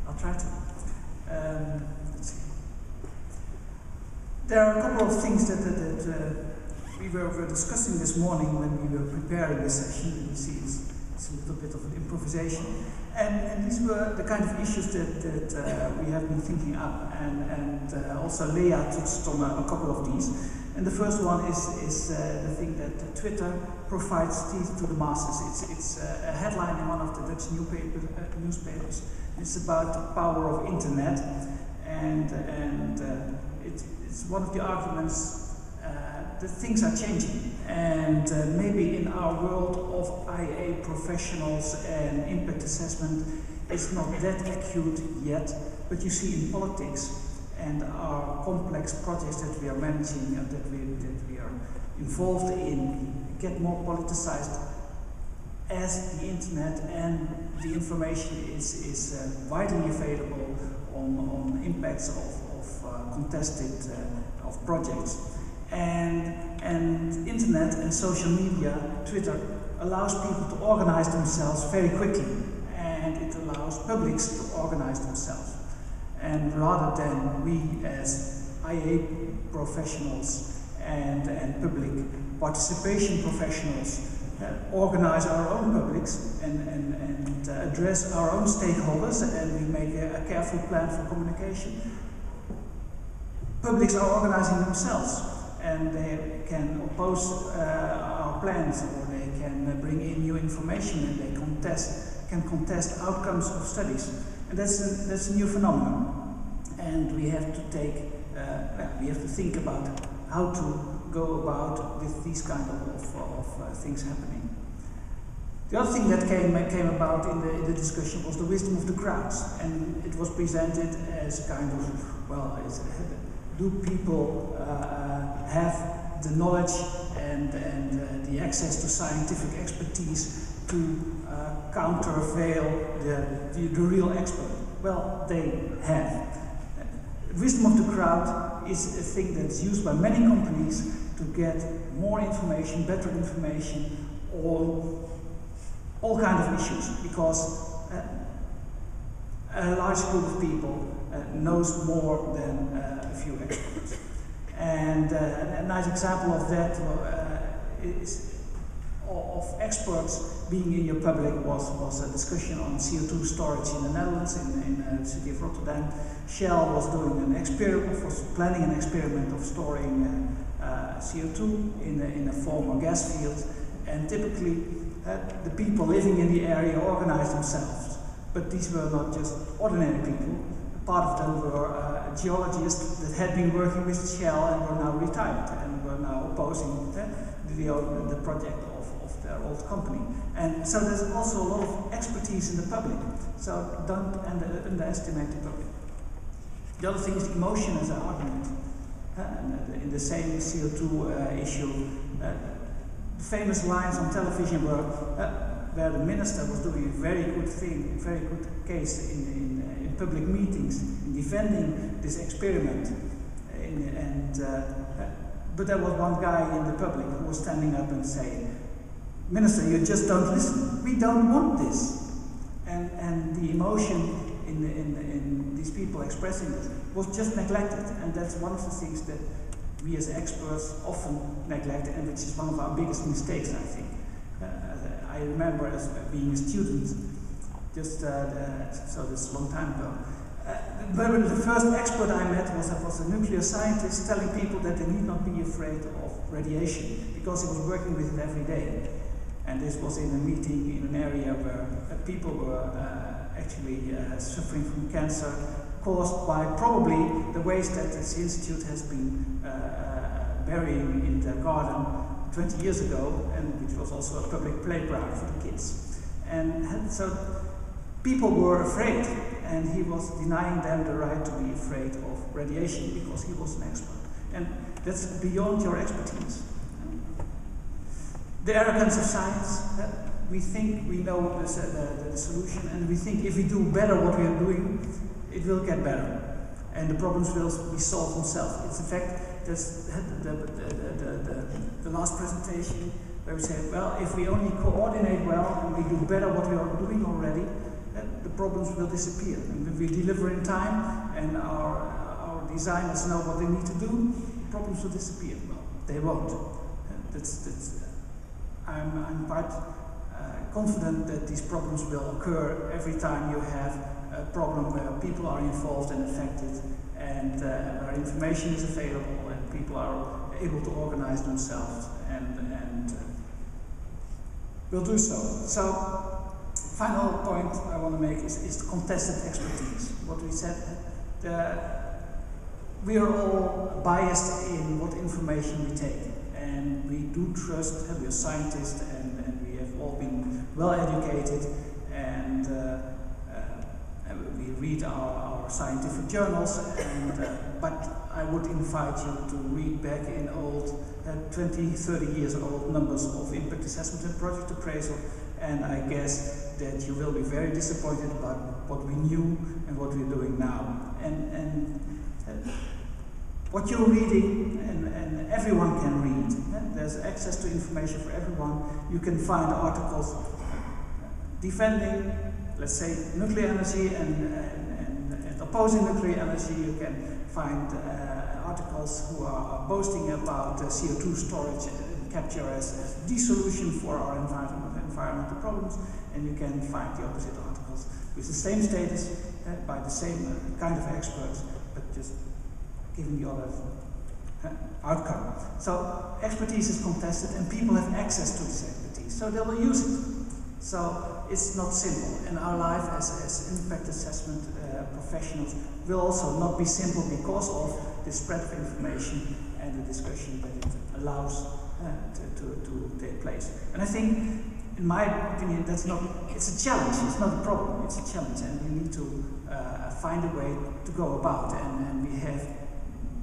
I'll try to. Let's see. There are a couple of things that we were discussing this morning when we were preparing this session. You see, it's a little bit of an improvisation. And these were the kind of issues that we have been thinking up, and also Leah touched on a couple of these. And the first one is the thing that Twitter provides teeth to the masses. It's a headline in one of the Dutch newspapers. It's about the power of internet, and it's one of the arguments that things are changing, and maybe in our world of IAA professionals and impact assessment, it's not that acute yet, but you see in politics and our complex projects that we are managing and that we are involved in get more politicized as the internet and the information is widely available on impacts of contested of projects. And internet and social media, Twitter, allows people to organize themselves very quickly, and it allows publics to organize themselves. And rather than we as IA professionals and public participation professionals organize our own publics and address our own stakeholders, and we make a careful plan for communication, publics are organizing themselves. And they can oppose our plans, or they can bring in new information, and they can contest outcomes of studies. And that's a new phenomenon. And we have to think about how to go about with these kind of things happening. The other thing that came about in the discussion was the wisdom of the crowds, and it was presented as kind of, well, do people have the knowledge and the access to scientific expertise to countervail the real expert? Well, they have. Wisdom of the crowd is a thing that's used by many companies to get more information, better information on all kinds of issues, because a large group of people knows more than a few experts. And a nice example of that of experts being in your public was a discussion on CO2 storage in the Netherlands, in the city of Rotterdam. Shell was doing an experiment, was planning an experiment of storing CO2 in a former gas field, and typically the people living in the area organized themselves. But these were not just ordinary people, part of them were geologists that had been working with Shell and were now retired and were now opposing the project of their old company. And so there's also a lot of expertise in the public, so don't underestimate the public. The other thing is emotion as an argument. In the same CO2 issue, the famous lines on television were where the minister was doing a very good thing, very good case in public meetings, in defending this experiment. But there was one guy in the public who was standing up and saying, "Minister, you just don't listen. We don't want this." And the emotion in these people expressing it was just neglected, and that's one of the things that we as experts often neglect, and which is one of our biggest mistakes, I think. I remember as being a student, so this a long time ago. The first expert I met was a nuclear scientist telling people that they need not be afraid of radiation because he was working with it every day. And this was in a meeting in an area where people were actually suffering from cancer caused by probably the waste that this institute has been burying in their garden 20 years ago, and which was also a public playground for the kids. And so people were afraid, and he was denying them the right to be afraid of radiation because he was an expert. And that's beyond your expertise. The arrogance of science. We think we know the solution, and we think if we do better what we are doing, it will get better, and the problems will be solved themselves. It's in fact the last presentation where we say, well, if we only coordinate well and we do better what we are doing already, the problems will disappear. And if we deliver in time and our designers know what they need to do, problems will disappear. Well, they won't. I'm quite confident that these problems will occur every time you have a problem where people are involved and affected, and where information is available and people are able to organize themselves and will do so. So, final point I want to make is the contested expertise. What we said, we are all biased in what information we take, and we do trust, we are scientists and we have all been well educated, and we read our scientific journals, but I would invite you to read back in old, 20, 30 years old numbers of impact assessment and project appraisal, and I guess that you will be very disappointed about what we knew and what we're doing now. And what you're reading, and everyone can read. There's access to information for everyone. You can find articles defending, let's say, nuclear energy and opposing nuclear energy. You can find articles who are boasting about CO2 storage and capture as the solution for our environmental problems, and you can find the opposite articles with the same status, by the same kind of experts, but just giving the other outcome. So expertise is contested, and people have access to this expertise, so they will use it. So it's not simple, and our life as impact assessment professionals will also not be simple because of the spread of information and the discussion that it allows to take place. And I think, in my opinion, it's a challenge, it's not a problem, it's a challenge, and we need to find a way to go about, and we have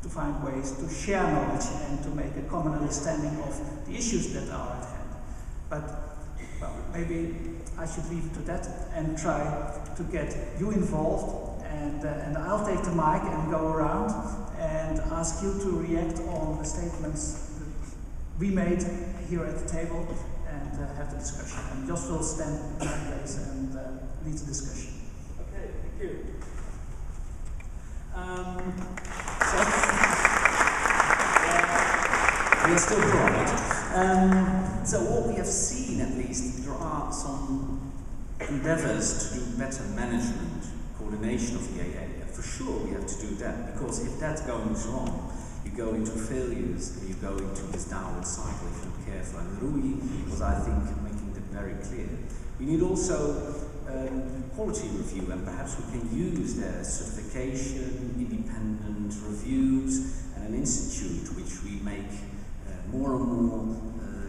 to find ways to share knowledge and to make a common understanding of the issues that are at hand. But, well, maybe I should leave it to that and try to get you involved, and I'll take the mic and go around and ask you to react on the statements that we made here at the table and have the discussion. And Jos will stand in my place and lead the discussion. Okay, thank you. We are still bright. So what we have seen, at least, there are some endeavours to do better management, coordination of the IAIA. For sure we have to do that, because if that goes wrong, you go into failures and you go into this downward cycle if you're not careful. And Rui was, I think, making that very clear. We need also quality review, and perhaps we can use their certification, independent reviews, and an institute which we make more and more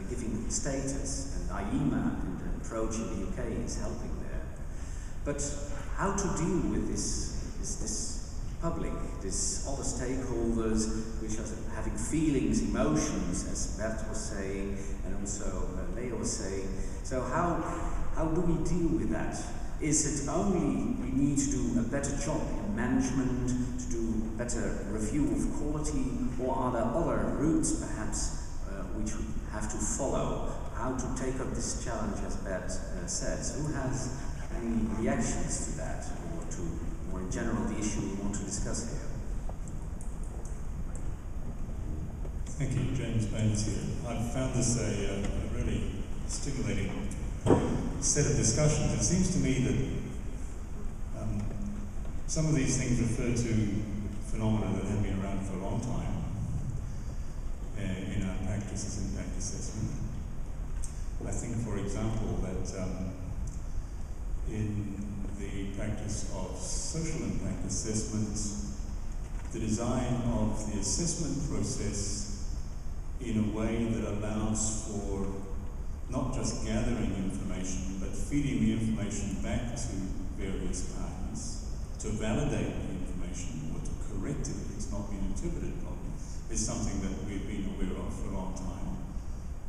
giving status, and IAIA and the approach in the UK is helping there. But how to deal with this public, this other stakeholders which are having feelings, emotions, as Bert was saying, and also Leo was saying. So how do we deal with that? Is it only we need to do a better job in management, to do better review of quality, or are there other routes perhaps which we have to follow? How to take up this challenge, as Bert says? Who has any reactions to that, or to more in general the issue we want to discuss here? Thank you, James Baines here. I've found this a really stimulating set of discussions. It seems to me that some of these things refer to phenomena that have been around for a long time in our practices, impact assessment. I think, for example, that in the practice of social impact assessment, the design of the assessment process in a way that allows for not just gathering information, but feeding the information back to various parties to validate the information or to correct it if it's not been interpreted properly, is something that we've been aware of for a long time.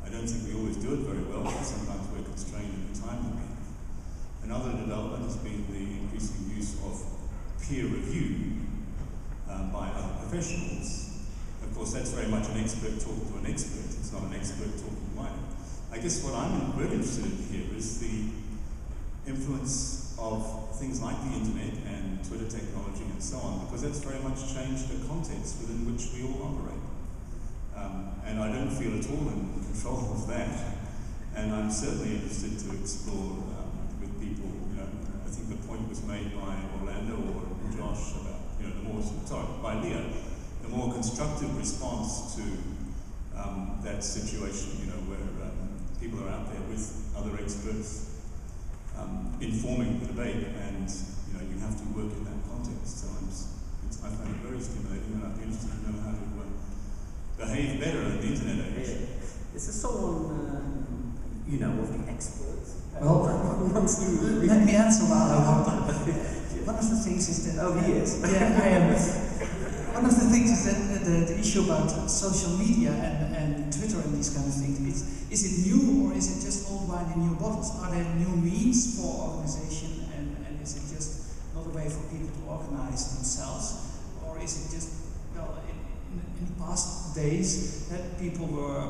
I don't think we always do it very well, because sometimes we're constrained in the time that we have. Another development has been the increasing use of peer review by other professionals. Of course, that's very much an expert talking to an expert. It's not an expert talking wider. I guess what I'm really interested in here is the influence of things like the internet and Twitter technology and so on, because that's very much changed the context within which we all operate. And I don't feel at all in control of that. And I'm certainly interested to explore with people, I think the point was made by Orlando or Josh about, by Leo, the more constructive response to that situation, where people are out there with other experts informing the debate, and you have to work in that context. So I find it very stimulating, and I'd be interested to know how to behave better in the internet age. Is there someone of the experts? Well, let me answer while I want. One of the things is that... Oh, he is. Yeah, I am. One of the things is that the issue about social media and Twitter and these kind of things, is it new, or is it just old wine in new bottles? Are there new means for organization, and is it just not a way for people to organize themselves? Or is it just, in the past days, that people were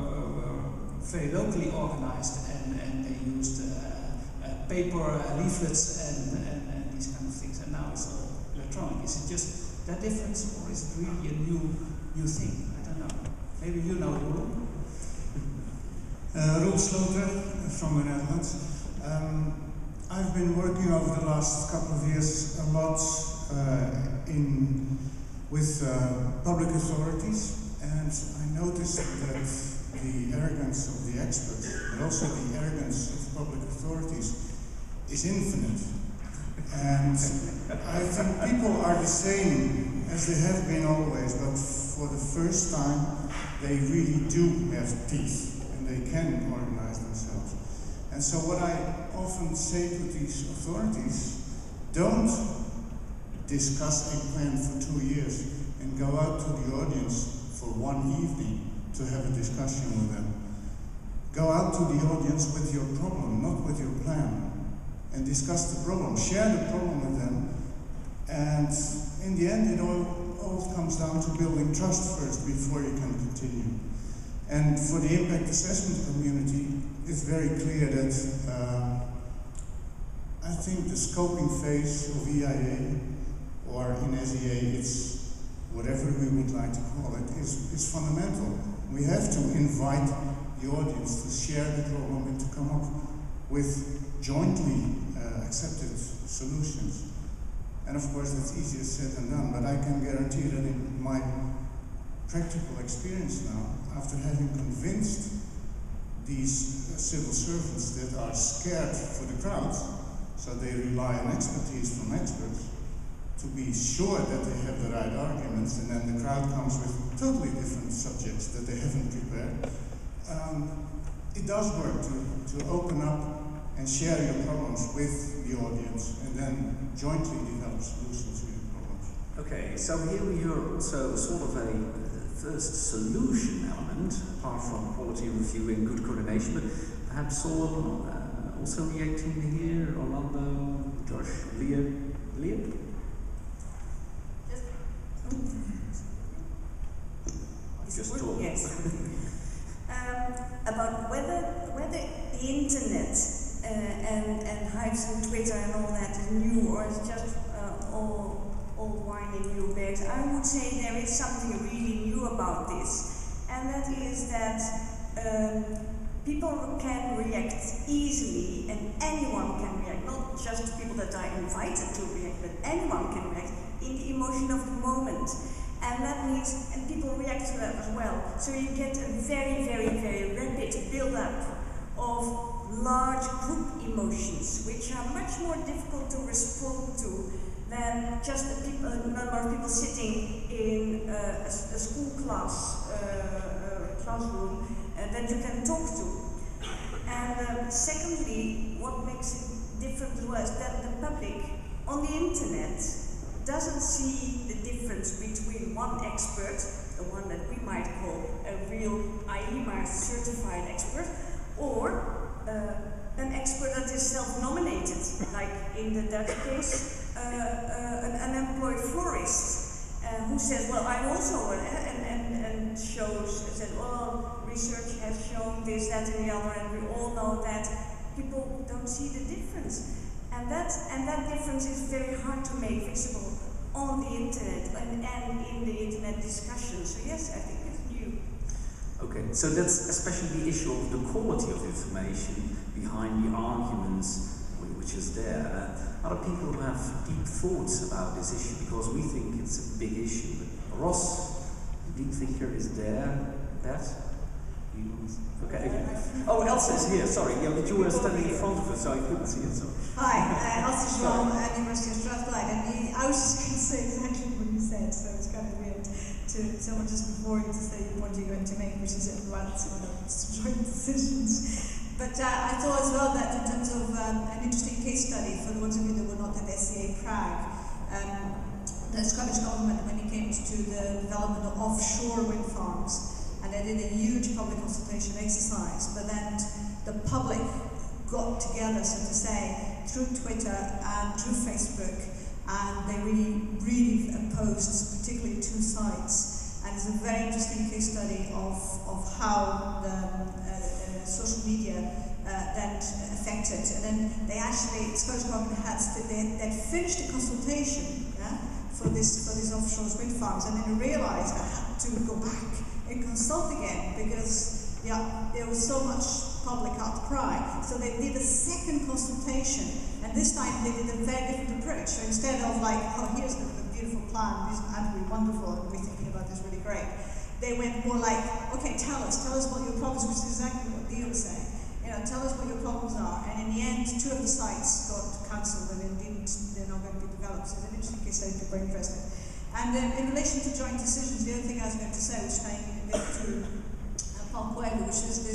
very locally organized, and they used paper leaflets and these kind of things, and now it's all electronic. Is it just that difference, or is it really a new thing? I don't know. Maybe you know, Roel. Roel Sloter from the Netherlands. I've been working over the last couple of years a lot with public authorities, and I noticed that the arrogance of the experts, but also the arrogance of public authorities, is infinite. And I think people are the same as they have been always, but for the first time they really do have teeth and they can organize themselves. And so what I often say to these authorities, don't discuss a plan for 2 years and go out to the audience for one evening to have a discussion with them. Go out to the audience with your problem, not with your plan, and discuss the problem, share the problem with them, and in the end it all comes down to building trust first before you can continue. And for the impact assessment community, it's very clear that I think the scoping phase of EIA, or in SEA, it's whatever we would like to call it, is fundamental. We have to invite the audience to share the problem and to come up with jointly accepted solutions. And of course that's easier said than done, but I can guarantee that in my practical experience now, after having convinced these civil servants that are scared for the crowd, So they rely on expertise from experts to be sure that they have the right arguments, and then the crowd comes with totally different subjects that they haven't prepared. It does work to open up and share your problems with the audience, and then jointly develop solutions to your problems. Okay, so here we hear also sort of a first solution element, apart from quality review and good coordination, but perhaps someone also reacting here, Orlando, Josh, Leah? Just talk. Yes. About whether the internet and hypes and Twitter and all that is new, or is just all old wine in new barrels. I would say there is something really new about this, and that is that people can react easily, and anyone can react, not just people that are invited to react, but anyone can react in the emotion of the moment. And that means, and people react to that as well. So you get a very, very, very rapid build-up of large group emotions, which are much more difficult to respond to than just a number of people sitting in a school classroom that you can talk to. And secondly, what makes it different as well is that the public on the internet doesn't see the difference between one expert, the one that we might call a real IAIA certified expert, or an expert that is self-nominated, like in the Dutch case, an unemployed florist who says, well, I'm also, and says, well, research has shown this, that, and the other, and we all know that people don't see the difference. And that difference is very hard to make visible on the internet and in the internet discussion. So yes, I think it's new. Okay, so that's especially the issue of the quality of information behind the arguments which is there. Other people who have deep thoughts about this issue because we think it's a big issue. But Ross, the deep thinker, is there. That? Okay. Oh, Elsa is here. Sorry, yeah, but you were standing in front of us, so I couldn't see it. So. Hi, Elsa from University of Strathclyde, and I was just going to say exactly what you said, so it's kind of weird to someone just before you to say the point you're going to make, which is about some of those joint decisions. But I thought as well that in terms of an interesting case study for the ones of you that were not at SCA Prague, the Scottish government, when it came to the development of offshore wind farms, and they did a huge public consultation exercise, but then the public got together, so to say, through Twitter and through Facebook, and they really opposed particularly two sides. And it's a very interesting case study of how the social media that affected. And then they actually, the Scottish government they finished the consultation for these offshore wind farms, and then they realised they had to go back and consult again because there was so much public outcry. So they did a second consultation, and this time they did a very different approach. So instead of like, oh, here's the beautiful plan, this is absolutely wonderful, and we're thinking about this really great, they went more like, okay, tell us what your problems, which is exactly what Dio was saying. Tell us what your problems are. And in the end, two of the sites got cancelled, and they're not going to be developed. So it's an interesting case study, people are interested. And in relation to joint decisions, the other thing I was going to say, which tying a bit to Paul Coelho, which is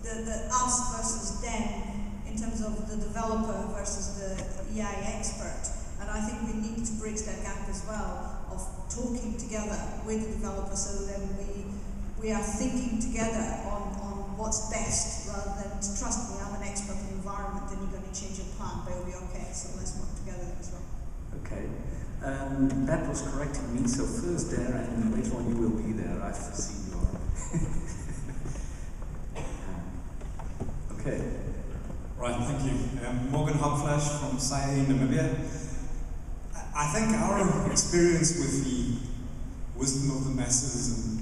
the us versus them in terms of the developer versus the IAIA expert. And I think we need to bridge that gap as well of talking together with the developer, so that we are thinking together on what's best, rather than, trust me, I'm an expert in the environment, and you're going to change your plan, but it'll be okay, so let's work together as well. Okay. That was correcting me, so first there, and later on you will be there. I've seen your... Okay. Right, thank you. Morgan Hopflash from SIAIA, Namibia. I think our experience with the wisdom of the masses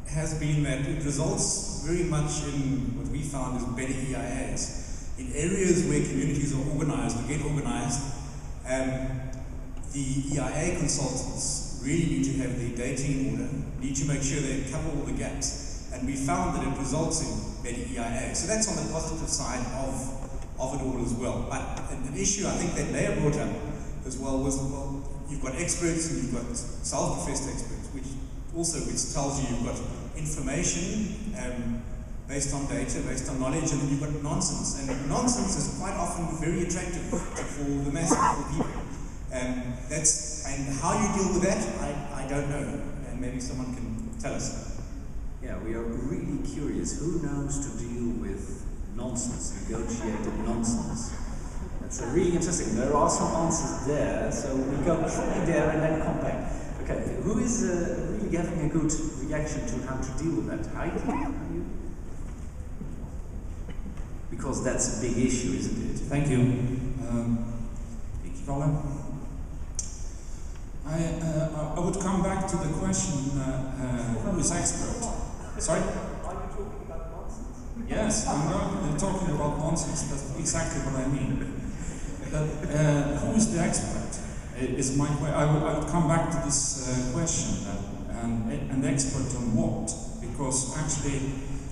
has been that it results very much in what we found as better EIAs. In areas where communities are organized or get organized, the EIA consultants really need to have their data in order, need to make sure they cover all the gaps. And we found that it results in better EIA. So that's on the positive side of of it all as well. But an issue I think that Leah brought up as well was, well, you've got experts and you've got self-professed experts, which tells you you've got information based on data, based on knowledge, and then you've got nonsense. And nonsense is quite often very attractive for the masses, for people. And how you deal with that, I don't know. And maybe someone can tell us. Yeah, we are really curious. Who knows to deal with nonsense, negotiated nonsense? That's really interesting. There are some answers there, so we go quickly there and then come back. Okay, who is really having a good reaction to how to deal with that? Heidi, are you? Because that's a big issue, isn't it? Thank you. I would come back to the question, who is expert? Sorry? Are you talking about nonsense? Yes, I'm talking about nonsense. That's exactly what I mean. Who is the expert? Is my I would come back to this question. An expert on what? Because actually,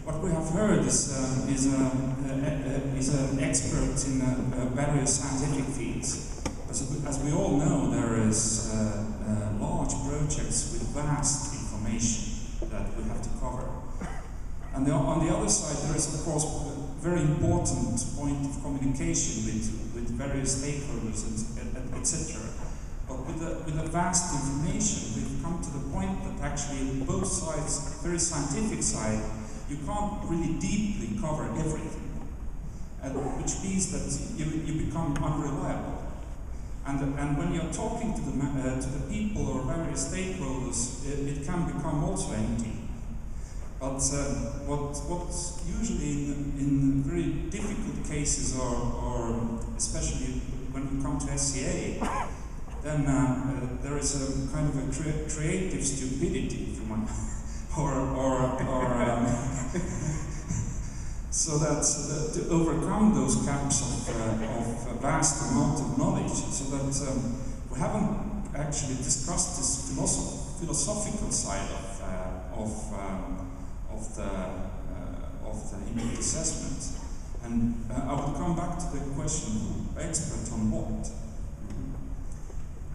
what we have heard is an expert in various scientific fields. As we all know, there is large projects with vast information that we have to cover. And on the other side, there is, of course, a very important point of communication with various stakeholders, etc. But with the vast information, we've come to the point that actually both sides, very scientific side, you can't really deeply cover everything, which means that you become unreliable. And when you're talking to the people or various stakeholders, it can become also empty. But what usually in very difficult cases, or especially when we come to SCA, then there is a kind of a creative stupidity from so that to overcome those gaps of vast amount of knowledge, so that we haven't actually discussed this philosophical side of the impact assessment. And I would come back to the question: expert on what?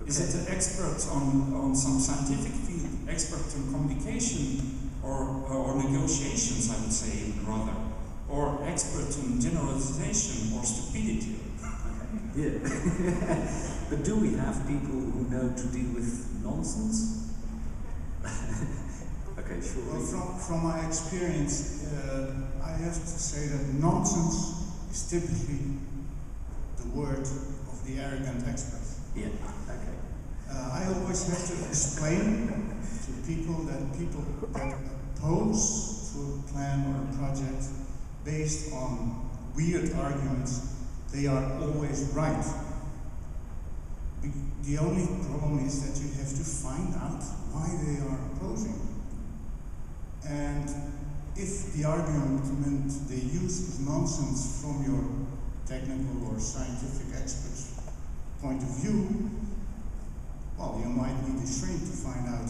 Okay. Is it an expert on some scientific field, expert on communication or negotiations, I would say even rather, or expert on generalization or stupidity? Yeah. But do we have people who know to deal with nonsense? Okay, sure. Well, from my experience, I have to say that nonsense is typically the word of the arrogant expert. Yeah, okay. I always have to explain to people that oppose to a plan or a project based on weird arguments, they are always right. The only problem is that you have to find out why they are opposing. And if the argument they use is nonsense from your technical or scientific expert's point of view, well, you might need a shrink to find out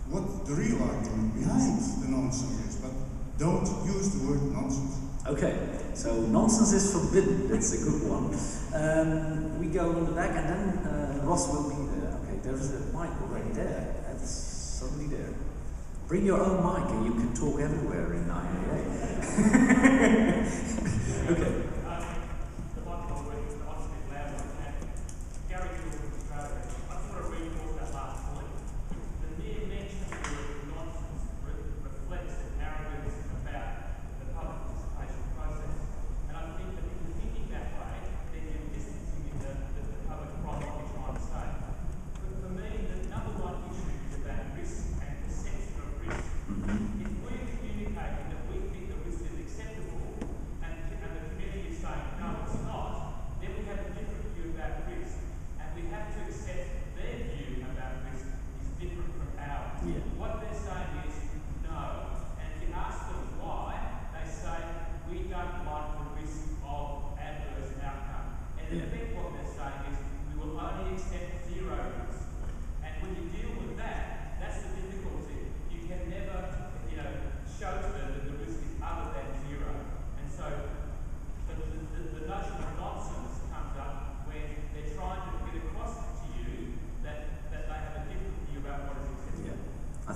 what the real argument behind the nonsense is, but don't use the word nonsense. Okay, so nonsense is forbidden. That's a good one. We go in the back, and then Ross will be there. Okay, there's a mic already there. That's suddenly there. Bring your own mic, and you can talk everywhere in IAIA. Okay. If we're communicating that we think the risk is acceptable and the community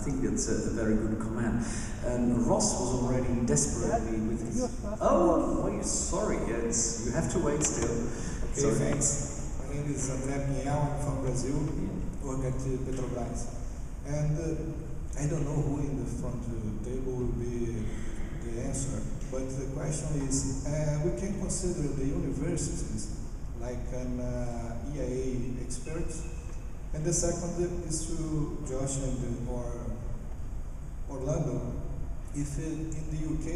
think that's a very good comment. Ross was already desperately with his... Oh, sorry, you have to wait still. Okay, Sorry. thanks. My name is André Pinhel, I'm from Brazil, work at Petrobras. And I don't know who in the front table will be the answer, but the question is, we can consider the universities like an IAIA expert, and the second is to Josh and Orlando. If in the UK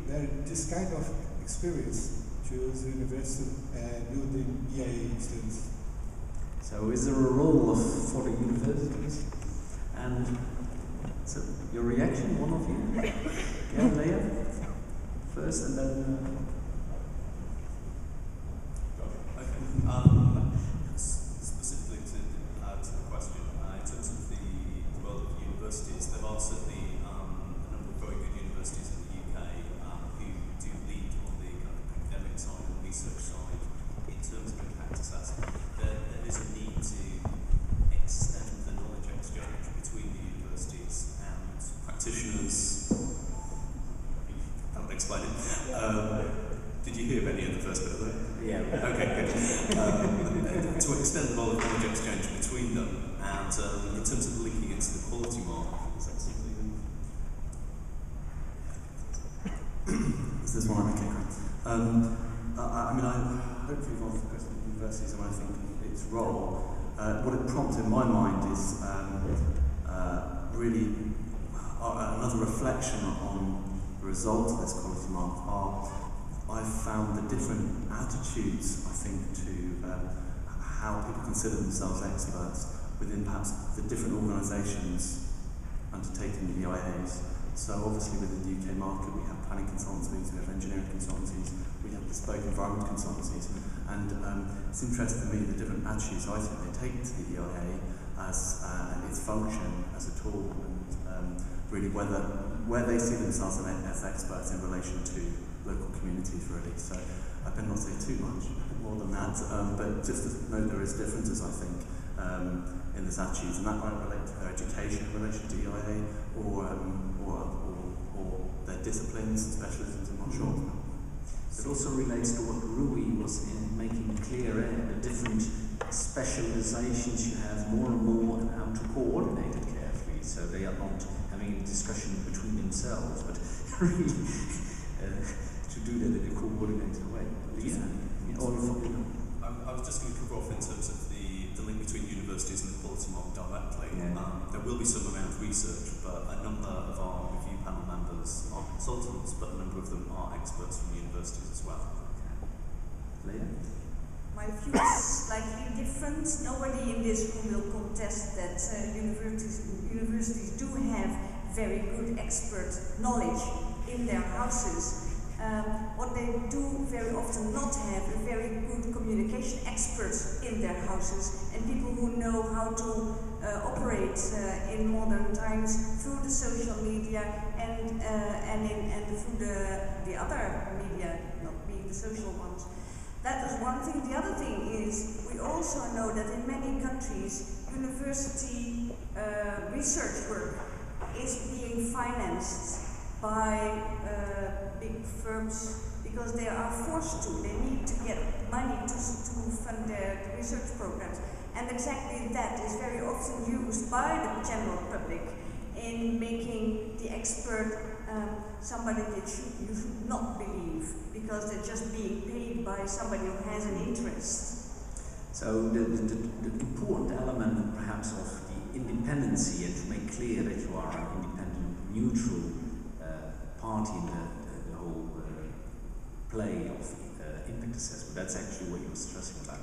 there is this kind of experience, choose university and do the IAIA studies. So is there a role for the universities? And so your reaction, one of you? Yeah, Leah? First and then... Specifically to the question, in terms of the role of universities, there are certainly a number of very good universities in the UK who do lead on the kind of academic side and research side. In terms of impact assessment, there is a need to extend the knowledge exchange between the universities and practitioners. That would explain it. Did you hear any of the first bit of that? Yeah. Okay, good. To extend the knowledge exchange between them, and in terms of linking it to the quality mark, is that something? Is this one okay? I mean, hopefully you've answered the question of universities and I think its role. What it prompted in my mind is really another reflection on the results of this quality mark. I've found the different attitudes, I think, to how people consider themselves experts within perhaps the different organisations undertaking the IAs. So obviously within the UK market we have planning consultancies, we have engineering consultancies, we have bespoke environment consultancies, and it's interesting to me the different attitudes I think they take to the EIA as its function as a tool, and really where they see themselves as experts in relation to local communities really. So I better not say too much more than that, but just to note there is differences I think in this attitudes, and that might relate to their education in relation to EIA or their disciplines and specialisms, I'm not sure. It also relates to what Rui was making clear, the different specializations you have more and more, and how to coordinate it carefully so they are not having a discussion between themselves, but really to do that in a coordinated way. I was just going to cover off in terms of the link between universities and the quality mark directly. Yeah. There will be some around research, but a number of our review panel members are consultants, but a number of them are experts from universities as well. Leah? My view is slightly different. Nobody in this room will contest that universities do have very good expert knowledge in their houses. What they do very often not have are very good communication experts in their houses, and people who know how to operate in modern times through the social media and through the other media, not being the social ones. That is one thing. The other thing is we also know that in many countries university research work is being financed by big firms because they are forced to. They need to get money to fund their research programs. And exactly that is very often used by the general public in making the expert somebody that you should not believe because they're just being paid by somebody who has an interest. So the important element perhaps of the independency, and to make clear that you are an independent, neutral party in the whole play of impact assessment, that's actually what you're stressing about.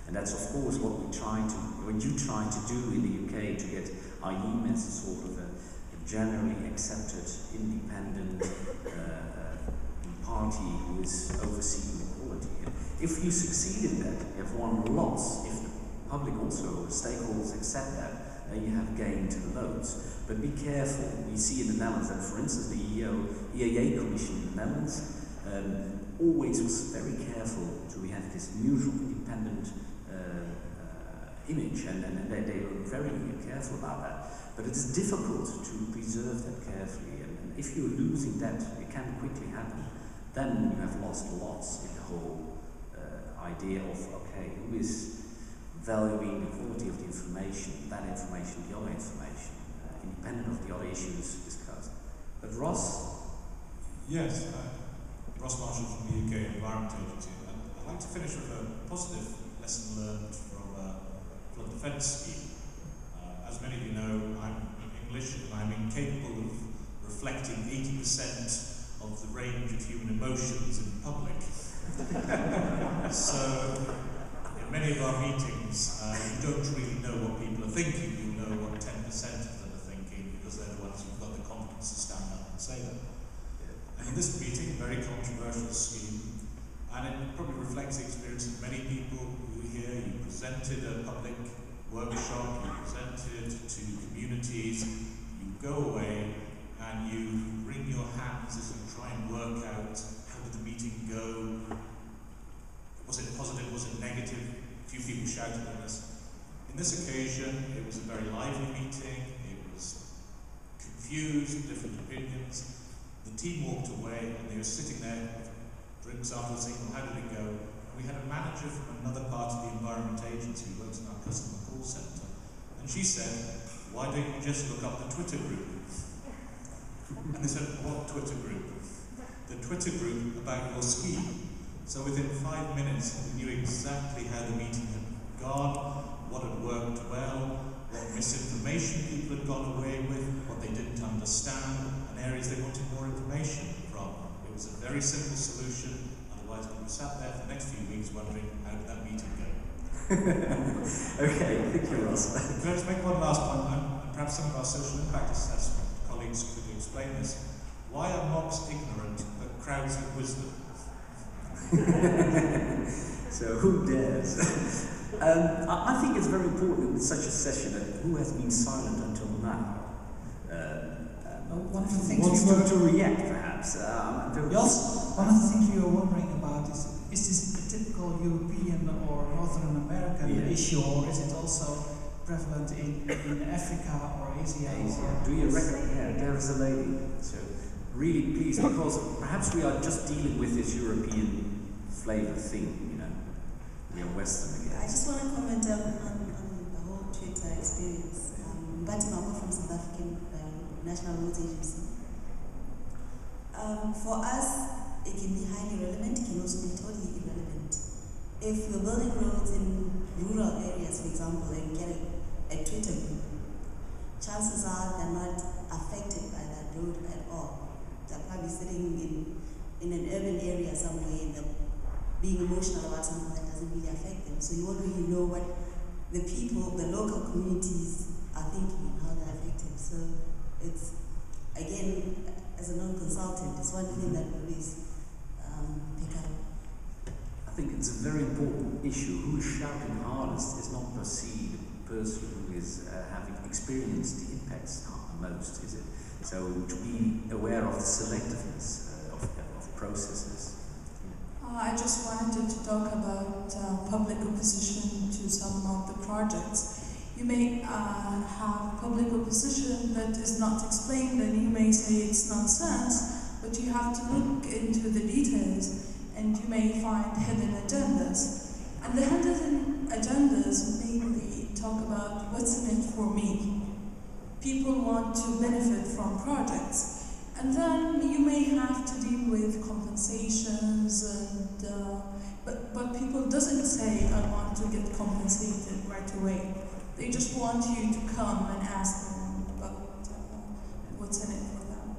And that's of course what you try to do in the UK to get IAIA as a sort of a generally accepted independent party who is overseeing quality. If you succeed in that, you have won lots. If the public also, stakeholders accept that, then you have gained loads. But be careful. We see in the Netherlands that, for instance, the IAIA Commission in the Netherlands always was very careful to have this neutral, independent image, and they were very careful about that. But it is difficult to preserve that carefully, and if you're losing that, it can quickly happen. Then you have lost lots in the whole idea of, okay, who is valuing the quality of the information, that information, the other information, independent of the other issues discussed. But Ross? Yes, Ross Marshall from the UK Environment Agency. And I'd like to finish with a positive lesson learned from a flood defence scheme. As many of you know, I'm English and I'm incapable of reflecting 80% of the range of human emotions in public. So, in many of our meetings, you don't really know what people are thinking. You know what 10% of them are thinking because they're the ones who've got the confidence to stand up and say them. And in this meeting, a very controversial scheme, and it probably reflects the experience of many people who here, you presented a public workshop, you presented to communities, you go away and you wring your hands as you try and work out how did the meeting go. Was it positive? Was it negative? A few people shouted at us. In this occasion, it was a very lively meeting. It was confused, different opinions. The team walked away and they were sitting there, drinks after saying, well, how did it go? And we had a manager from another part of the Environment Agency who works in our customer call centre. And she said, why don't you just look up the Twitter group? And they said, what Twitter group? The Twitter group about your scheme. So within 5 minutes, we knew exactly how the meeting had gone, what had worked well, what misinformation people had gone away with, what they didn't understand, and areas they wanted more information from. It was a very simple solution, otherwise we were sat there for the next few weeks wondering how did that meeting go. Okay, thank you, Ross. Can I just make one last point, and perhaps some of our social impact assessment colleagues could explain this. Why are mobs ignorant but crowds have wisdom? So who dares? I think it's very important in such a session that who has been silent until now one of the things wants we were to react, perhaps. One of the things we were wondering about is this a typical European or Northern American issue, or is it also prevalent in Africa or Asia? Do you reckon? Yeah, there is a lady. So really, please, because perhaps we are just dealing with this European flavor thing, you know. We are Western again. I just want to comment on the whole Twitter experience. Batimako from South African National Roads Agency. For us, it can be highly relevant, it can also be totally irrelevant. If we're building roads in rural areas, for example, and get a Twitter group, chances are they're not affected by that road at all. They're probably sitting in an urban area somewhere that being emotional about something that doesn't really affect them. So you won't really know what the people, the local communities are thinking and how they're affected. So it's, again, as a non-consultant, it's one thing that we always pick up. I think it's a very important issue. Who is shouting hardest is not perceived the person who is having experienced the impacts the most, is it? So to be aware of the selectiveness of processes. I just wanted to talk about public opposition to some of the projects. You may have public opposition that is not explained, and you may say it's nonsense, but you have to look into the details, and you may find hidden agendas. And the hidden agendas mainly talk about what's in it for me. People want to benefit from projects. And then you may have to deal with compensations, and but people doesn't say, I want to get compensated right away. They just want you to come and ask them about what's in it for them.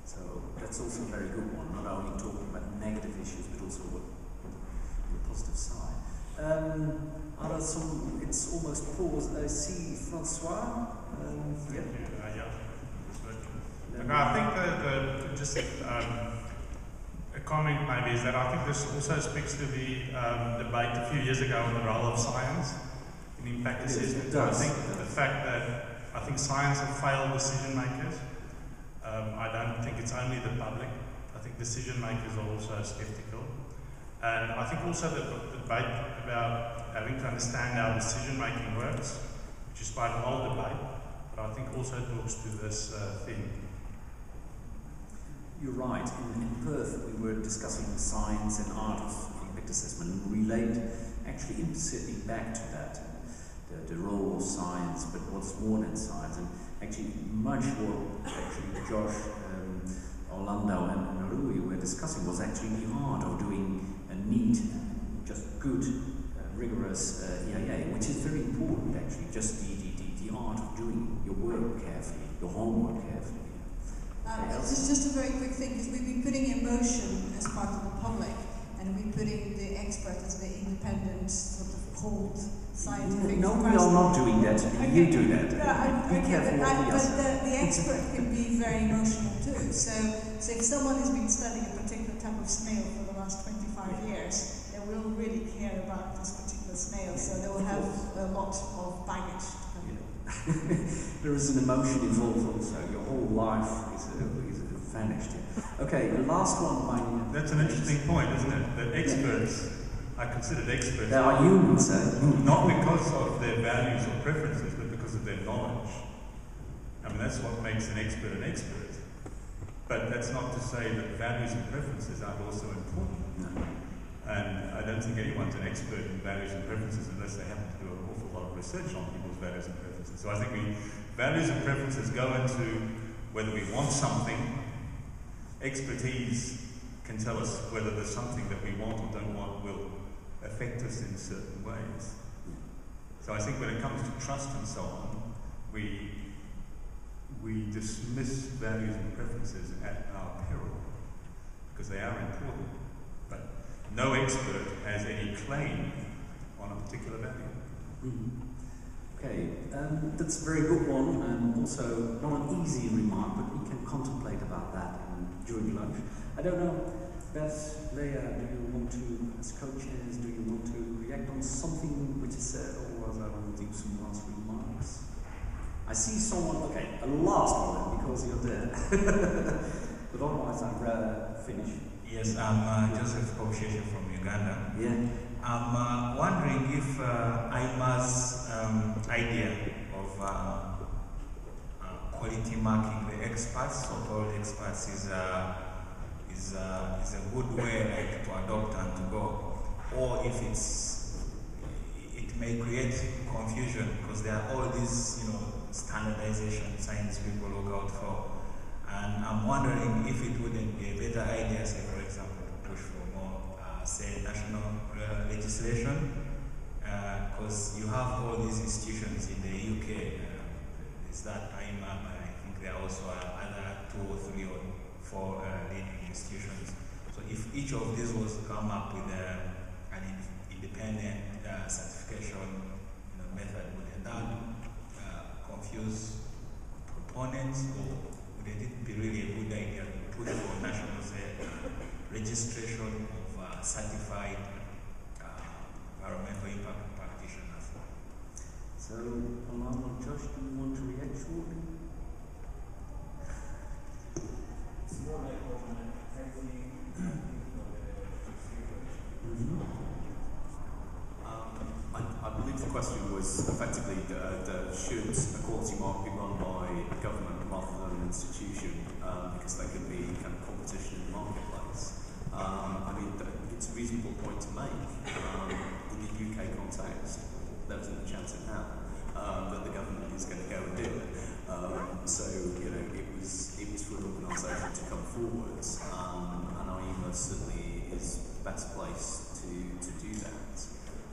So that's also a very good one, not only talking about negative issues, but also what the positive side. Are there some, it's almost paused. I see Francois. I think just a comment maybe is that I think this also speaks to the debate a few years ago on the role of science in impact assessment. I think the fact that I think science have failed decision makers. I don't think it's only the public. I think decision makers are also skeptical. And I think also the debate about having to understand how decision-making works, which is quite an old debate, but I think also talks to this theme. You're right. In Perth, we were discussing science and art of impact assessment and relate actually implicitly back to that, the role of science, but what's more than science. And actually, much what actually Josh, Orlando, and Rui were discussing was actually the art of doing a neat, just good, rigorous IAIA, which is very important actually. Just the art of doing your work carefully, your homework carefully. Just a very quick thing, because we've been putting emotion as part of the public, and we're putting the expert as the independent, sort of cold, scientific No, person. we are not doing that. Okay. You do that. Be Okay, careful what we are but saying. the expert can be very emotional too. So if someone has been studying a particular type of snail for the last 25 years, they will really care about this particular snail, so they will have a lot of baggage. There is an emotion involved also. Your whole life is vanished. Okay, the last one. That's an interesting point, isn't it? That experts are considered experts. They are humans, not because of their values or preferences, but because of their knowledge. I mean, that's what makes an expert an expert. But that's not to say that values and preferences aren't also important. No. And I don't think anyone's an expert in values and preferences unless they happen to do an awful lot of research on people's values and preferences. So I think values and preferences go into whether we want something. Expertise can tell us whether there's something that we want or don't want will affect us in certain ways. So I think when it comes to trust and so on, we dismiss values and preferences at our peril because they are important. But no expert has any claim on a particular value. Mm-hmm. Okay, that's a very good one, and also not an easy remark, but we can contemplate about that during lunch. I don't know, Beth, Leah, do you want to, as co-chairs, do you want to react on something which is said, or was I want to do some last remarks? I see someone, okay, a last one because you're there. But otherwise I'd rather finish. Yes, I'm Joseph Kobsheshe from Uganda. Yeah. I'm wondering if IMA's idea of quality marking the experts, so-called experts, is a good way to adopt and to go, or if it may create confusion because there are all these standardization signs people look out for, and I'm wondering if it wouldn't be a better idea, say for example, to push for more say national legislation, because you have all these institutions in the UK. There's that IMA, and I think there are also other 2 or 3 or 4 leading institutions. So if each of these was to come up with an independent certification method, wouldn't that confuse proponents, or would it be really a good idea to push for national registration of certified environmental impact practitioners? So, Alana, Josh, do you want to react shortly? It's more like I believe the question was effectively should a quality mark be run by a government rather than an institution, because there could be kind of competition in the marketplace. I mean, it's a reasonable point to make. In the UK context, there isn't a chance in hell that the government is going to go and do it. So it was for an organisation to come forwards, and IAIA certainly is the best place to do that.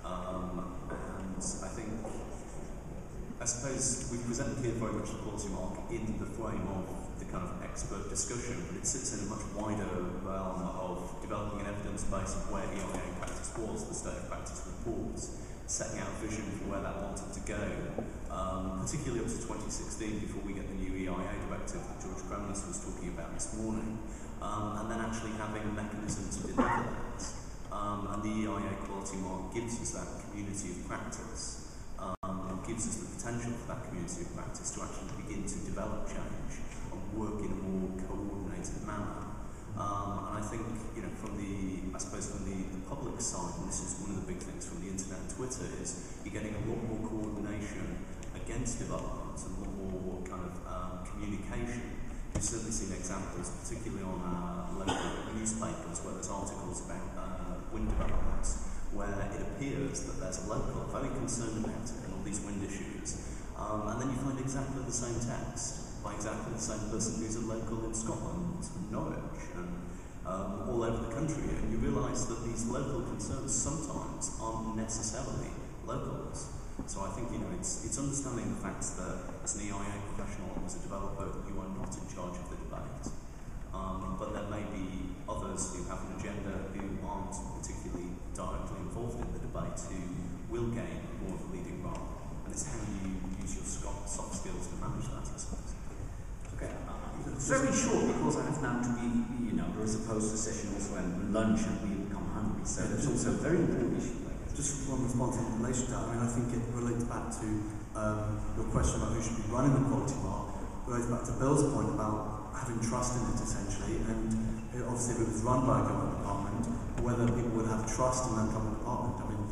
And I suppose we've presented here very much the quality mark in the frame of the kind of expert discussion, but it sits in a much wider realm of developing an evidence base of where IAIA practice was, the state of practice reports, setting out a vision for where that wanted to go, particularly up to 2016 before we get the new IAIA directive that George Kremlis was talking about this morning, and then actually having a mechanism to deliver that. And the IAIA quality mark gives us that community of practice, gives us the potential for that community of practice to actually begin to develop change and work in a more coordinated manner. And I think, you know, from the public side, and this is one of the big things from the internet and Twitter, is you're getting a lot more coordination against developments and a lot more kind of communication. We've certainly seen examples, particularly on local newspapers, where there's articles about wind developments, where it appears that there's a local very concerned about it and all these wind issues. And then you find exactly the same text by exactly the same person who's a local in Scotland and Norwich and all over the country, and you realise that these local concerns sometimes aren't necessarily locals. So I think, you know, it's understanding the fact that as an EIA professional, as a developer, you are not in charge of the debate. But there may be others who have an agenda who aren't particularly directly involved in the debate who will gain more of a leading role. And it's how you use your soft skills to manage that, I suppose. Okay, very short, because I have now to be, you know, there is a poster session also and lunch and we become hungry, so that's also a very important issue. Just one response in relation to that. I mean, I think it relates back to your question about who should be running the quality mark. It relates back to Bill's point about having trust in it, essentially, and obviously if it was run by a government department, whether people would have trust in that government department. I mean,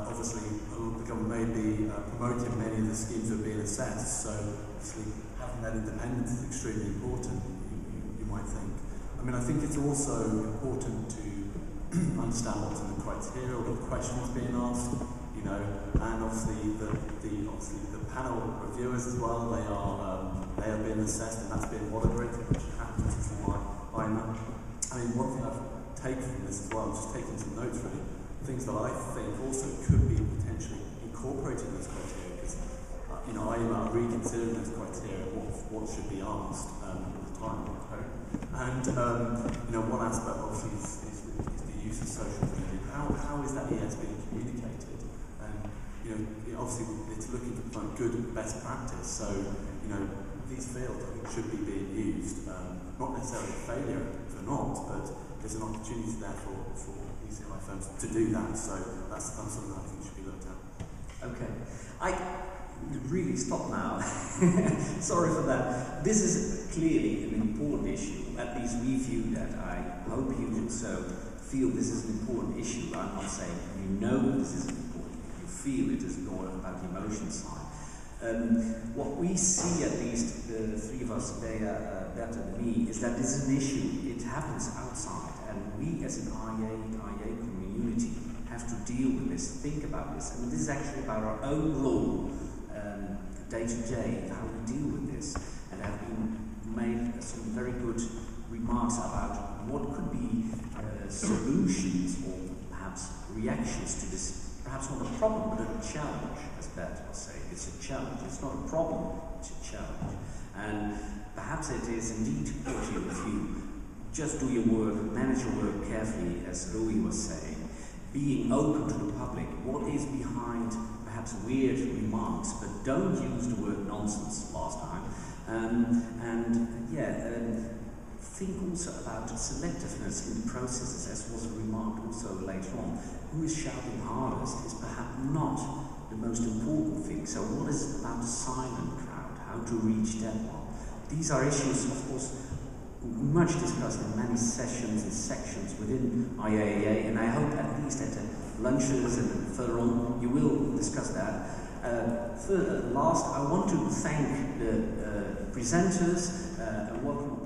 obviously the government may be promoting many of the schemes that are being assessed, so obviously having that independence is extremely important, you might think. I mean, I think it's also important to understand what's in the criteria, what the questions being asked, you know, and obviously the panel reviewers as well, they are being assessed and that's being moderated, which happens from IAIA. I mean, one thing I've taken from this as well, just taking some notes really, things that I think also could be potentially incorporated in those criteria, because you know, IAIA are reconsidering those criteria, what should be asked all the time. And you know, one aspect obviously is use of social media. How is that ES being communicated? And you know, obviously it's looking to find good best practice. So you know, these fields I think should be being used. Not necessarily a failure for not, but there's an opportunity there for these EI firms to do that. So that's something that I think should be looked at. Okay, I really stop now. Sorry for that. This is clearly an important issue. At least we view that. I hope you also feel this is an important issue. I'm not saying you know this is important, you feel it is more about the emotion side. What we see, at least the three of us today, better than me, is that this is an issue. It happens outside, and we as an IA community have to deal with this, think about this. I mean, this is actually about our own role day-to-day, how we deal with this, and have been made some very good remarks about what could be solutions or perhaps reactions to this, perhaps not a problem but a challenge, as Bert will say. It's a challenge, it's not a problem, it's a challenge. And perhaps it is indeed important if you just do your work, manage your work carefully, as Rui was saying, being open to the public, what is behind perhaps weird remarks, but don't use the word nonsense last time. Think also about selectiveness in the processes, as was remarked also later on. Who is shouting hardest is perhaps not the most important thing. So what is about the silent crowd? How to reach that one? These are issues, of course, much discussed in many sessions and sections within IAIA, and I hope at least at the lunches and further on you will discuss that. Last, I want to thank the presenters and welcome